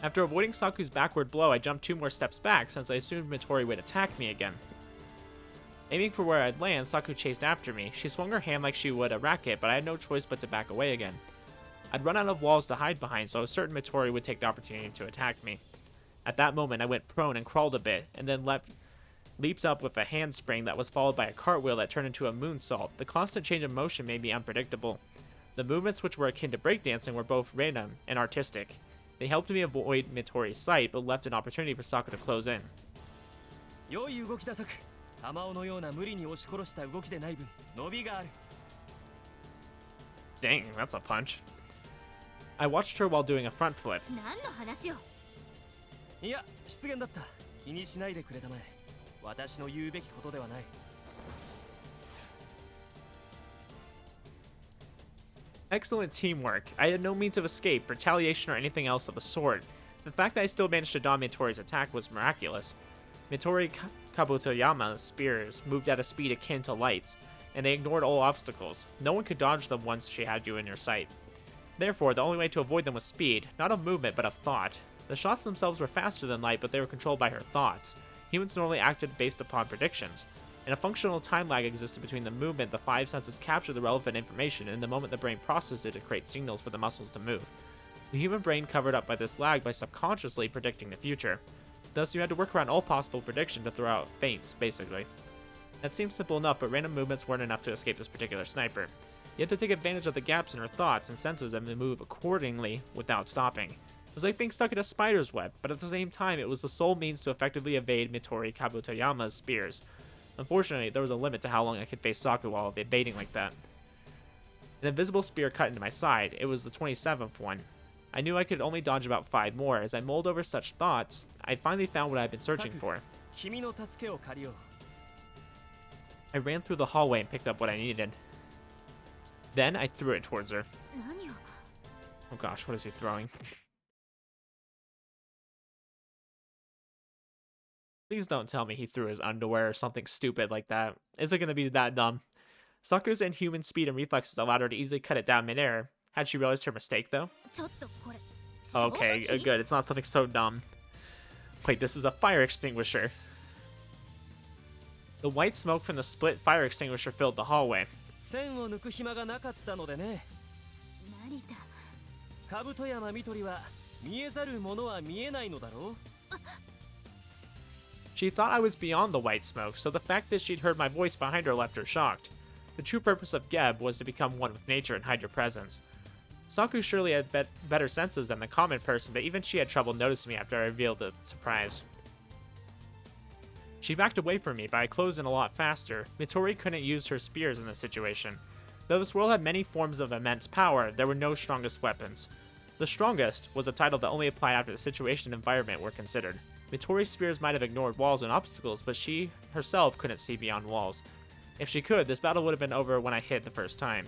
After avoiding Saku's backward blow, I jumped 2 more steps back since I assumed Mitori would attack me again. Aiming for where I'd land, Saku chased after me. She swung her hand like she would a racket, but I had no choice but to back away again. I'd run out of walls to hide behind, so I was certain Mitori would take the opportunity to attack me. At that moment, I went prone and crawled a bit, and then leaped up with a handspring that was followed by a cartwheel that turned into a moonsault. The constant change of motion made me unpredictable. The movements, which were akin to breakdancing, were both random and artistic. They helped me avoid Mitori's sight, but left an opportunity for Saku to close in. 良い動きだサク。玉尾のような無理に押し殺した動きでない分、伸びがある。Dang, that's a punch. I watched her while doing a front flip. 何の話を。いや、失言だった。気にしないでくれたまえ。私の言うべきことではない。Excellent teamwork. I had no means of escape, retaliation, or anything else of the sort. The fact that I still managed to dodge Mitori's attack was miraculous. Mitori Kabutoyama's spears moved at a speed akin to lights, and they ignored all obstacles. No one could dodge them once she had you in your sight. Therefore, the only way to avoid them was speed, not of movement, but of thought. The shots themselves were faster than light, but they were controlled by her thoughts. Humans normally acted based upon predictions, and a functional time lag existed between the movement the 5 senses capture the relevant information and the moment the brain processes it to create signals for the muscles to move. The human brain covered up by this lag by subconsciously predicting the future. Thus, you had to work around all possible prediction to throw out feints, basically. That seems simple enough, but random movements weren't enough to escape this particular sniper. You had to take advantage of the gaps in her thoughts and senses and move accordingly without stopping. It was like being stuck in a spider's web, but at the same time, it was the sole means to effectively evade Mitori Kabutoyama's spears. Unfortunately, there was a limit to how long I could face Saku while evading like that. An invisible spear cut into my side. It was the 27th one. I knew I could only dodge about 5 more. As I mulled over such thoughts, I finally found what I'd been searching for. 君の助けを借りよう。 I ran through the hallway and picked up what I needed. Then I threw it towards her. 何を。 Oh gosh, what is he throwing? Please don't tell me he threw his underwear or something stupid like that. Is it gonna be that dumb? Saku's inhuman speed and reflexes allowed her to easily cut it down midair. Had she realized her mistake, though? ちょっとこれ。 Okay, good. It's not something so dumb. Wait, this is a fire extinguisher. The white smoke from the split fire extinguisher filled the hallway. 線を抜く暇がなかったのでね。成田。兜山みとりは見えざるものは見えないのだろう。 She thought I was beyond the white smoke, so the fact that she'd heard my voice behind her left her shocked. The true purpose of Geb was to become one with nature and hide your presence. Saku surely had better senses than the common person, but even she had trouble noticing me after I revealed the surprise. She backed away from me, but I closed in a lot faster. Mitori couldn't use her spears in this situation. Though this world had many forms of immense power, there were no strongest weapons. The strongest was a title that only applied after the situation and environment were considered. Mitori's spears might have ignored walls and obstacles, but she herself couldn't see beyond walls. If she could, this battle would have been over when I hit the first time.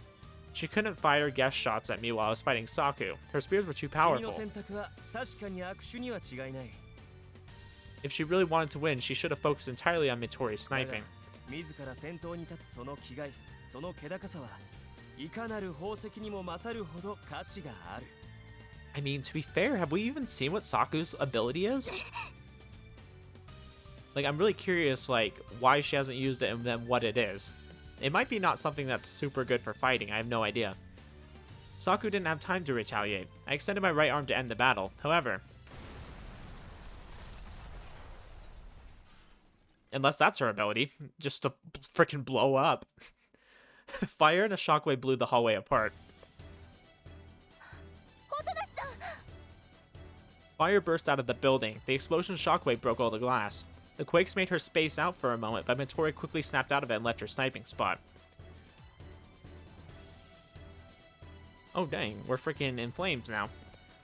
She couldn't fire guess shots at me while I was fighting Saku. Her spears were too 君の powerful. 選択は確かに悪手には違いない。 If she really wanted to win, she should have focused entirely on Mitori's だが sniping. 自ら先頭に立つその気概、その気高さはいかなる宝石にも勝るほど価値がある。 I mean, to be fair, have we even seen what Saku's ability is? Like, I'm really curious, like, why she hasn't used it and then what it is. It might be not something that's super good for fighting, I have no idea. Saku didn't have time to retaliate. I extended my right arm to end the battle. However, unless that's her ability, just to freaking blow up. Fire and a shockwave blew the hallway apart. Fire burst out of the building. The explosion's shockwave broke all the glass. The quakes made her space out for a moment, but Mitori quickly snapped out of it and left her sniping spot. Oh dang, we're freaking in flames now.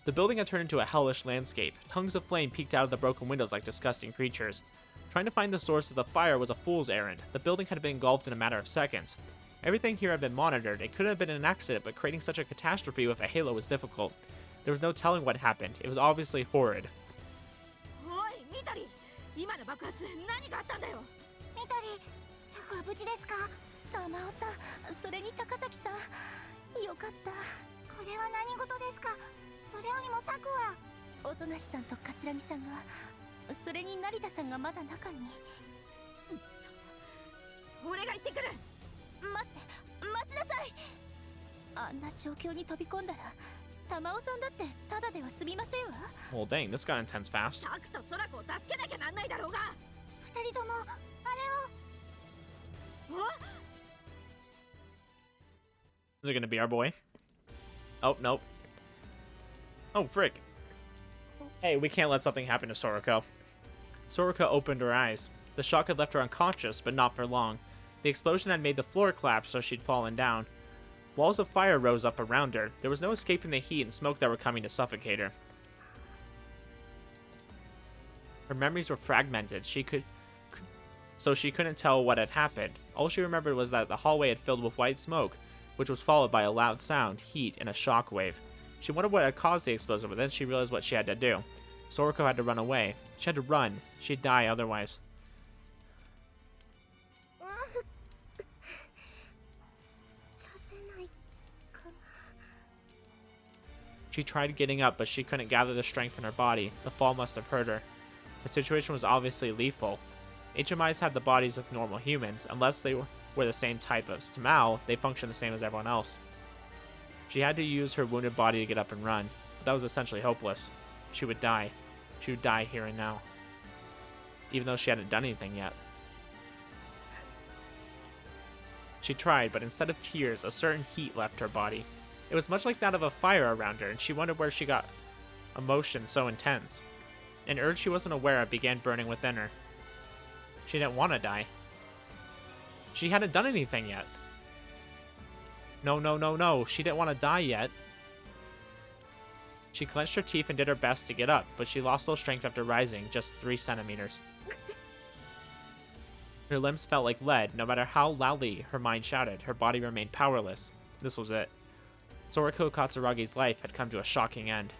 The building had turned into a hellish landscape. Tongues of flame peeked out of the broken windows like disgusting creatures. Trying to find the source of the fire was a fool's errand. The building had been engulfed in a matter of seconds. Everything here had been monitored. It could have been an accident, but creating such a catastrophe with a halo was difficult. There was no telling what happened. It was obviously horrid. おいミトリ、今の爆発何があったんだよ。ミトリ、サクは無事ですか？玉緒さん、それに高崎さん、よかった。これは何事ですか？それよりもサクは。おとなしさんと桂木さんが、それに成田さんがまだ中に。俺が行ってくる。待ちなさい。あんな状況に飛び込んだら、玉緒さんだってただでは済みませんわ。Well, dang, this got intense fast. サクとソラコを助けなきゃなんないだろうが。二人ともあれを。Is it gonna be our boy? Oh, nope. Oh, frick. Hey, we can't let something happen to Soroko. Soroko opened her eyes. The shock had left her unconscious, but not for long. The explosion had made the floor collapse, so she'd fallen down. Walls of fire rose up around her. There was no escaping the heat and smoke that were coming to suffocate her. Her memories were fragmented. She couldn't tell what had happened. All she remembered was that the hallway had filled with white smoke, which was followed by a loud sound, heat, and a shockwave. She wondered what had caused the explosion, but then she realized what she had to do. Soroko had to run away. She had to run. She'd die otherwise. She tried getting up, but she couldn't gather the strength in her body. The fall must have hurt her. The situation was obviously lethal. HMIs had the bodies of normal humans. Unless they were the same type of Stamao, they functioned the same as everyone else. She had to use her wounded body to get up and run, but that was essentially hopeless. She would die. She would die here and now. Even though she hadn't done anything yet. She tried, but instead of tears, a certain heat left her body. It was much like that of a fire around her, and she wondered where she got emotion so intense. An urge she wasn't aware of began burning within her. She didn't want to die. She hadn't done anything yet. No. She didn't want to die yet. She clenched her teeth and did her best to get up, but she lost all strength after rising just 3 centimeters. Her limbs felt like lead. No matter how loudly her mind shouted, her body remained powerless. This was it. Soroko Katsuragi's life had come to a shocking end.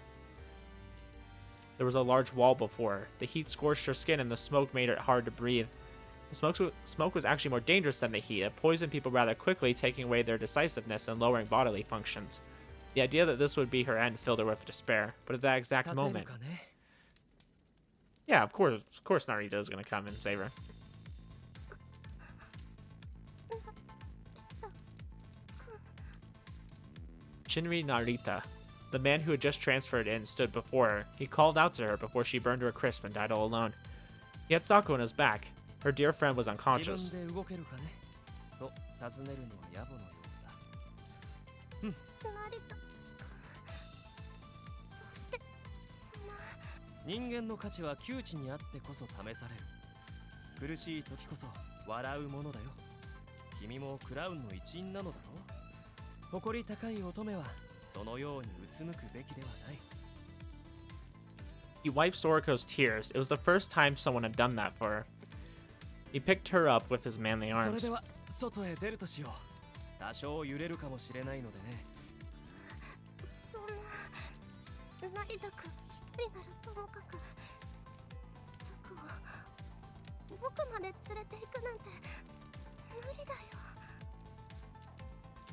There was a large wall before her. The heat scorched her skin and the smoke made it hard to breathe. The smoke was actually more dangerous than the heat. It poisoned people rather quickly, taking away their decisiveness and lowering bodily functions. The idea that this would be her end filled her with despair. But at that exact moment... Yeah, of course Narita is going to come and save her. Shinri Narita, the man who had just transferred in, stood before her. He called out to her before she burned to a crisp and died all alone. He had Saku on his back. Her dear friend was unconscious. He wiped Soroko's tears. It was the first time someone had done that for her. He picked her up with his manly arms. 成田君一人ならともかくサクを僕まで連れて行くなんて無理だよ。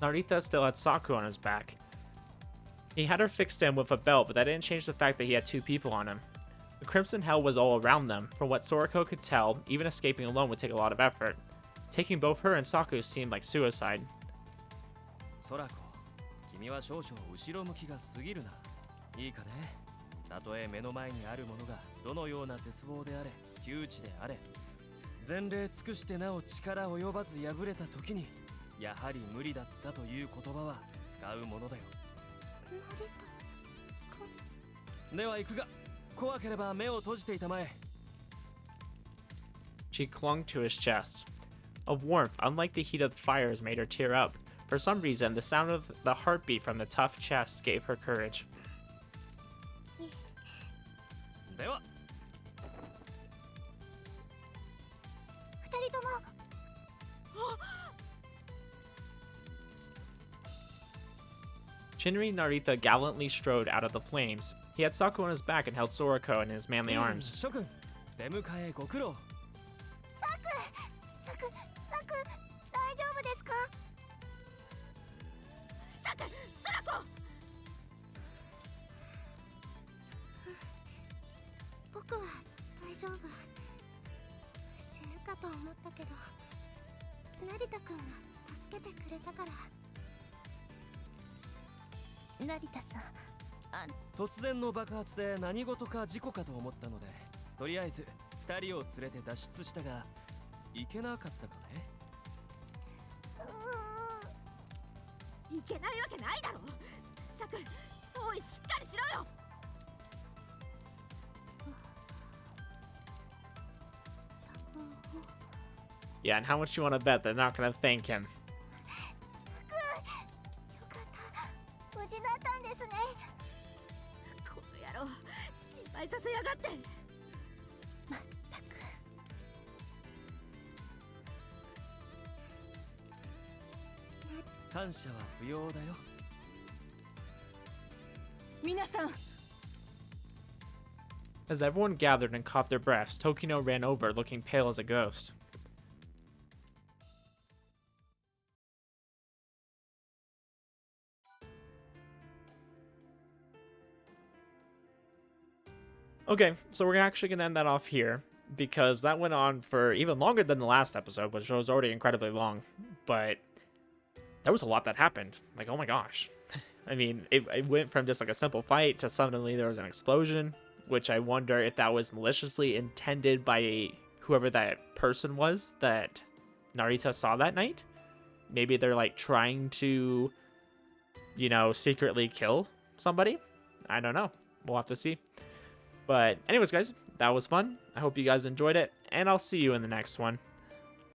Narita still had Saku on his back. He had her fixed him with a belt, but that didn't change the fact that he had two people on him. The Crimson Hell was all around them. From what Sorako could tell, even escaping alone would take a lot of effort. Taking both her and Saku seemed like suicide. ソラコ、君は少々後ろ向きが過ぎるな。いいかね。たとえ目の前にあるものがどのような絶望であれ、窮地であれ、前例尽くしてなお力及ばず敗れた時に、やはり無理だったという言葉は使うものだよ。では行くが、怖ければ目を閉じていたまえ。She clung to his chest. Of warmth, unlike the heat of fires, made her tear up. For some reason, the sound of the heartbeat from the tough chest gave her courage. では、二人とも。Shinri Narita gallantly strode out of the flames. He had Saku on his back and held Sorako in his manly arms. 諸君、出迎えご苦労。サク、大丈夫ですか？サク、ソラコ。僕は大丈夫。死ぬかと思ったけど、成田くんが助けてくれたから。成田さん、突然の爆発で何事か事故かと思ったので、とりあえず2人を連れて脱出したが、いけなかったかね。いけないわけないだろ。サク、おい、しっかりしろよ。Yeah, and how much you want to bet they're not going to thank him? よかった。無事だったんですね。この野郎、心配させやがって。まったく。感謝は不要だよ。皆さん、 As everyone gathered and caught their breaths, Tokino ran over, looking pale as a ghost. Okay, so we're actually going to end that off here, because that went on for even longer than the last episode, which was already incredibly long, but there was a lot that happened. Like, oh my gosh. I mean, it went from just like a simple fight to suddenly there was an explosion, which I wonder if that was maliciously intended by whoever that person was that Narita saw that night. Maybe they're like trying to, you know, secretly kill somebody. I don't know. We'll have to see. But anyways, guys, that was fun. I hope you guys enjoyed it, and I'll see you in the next one.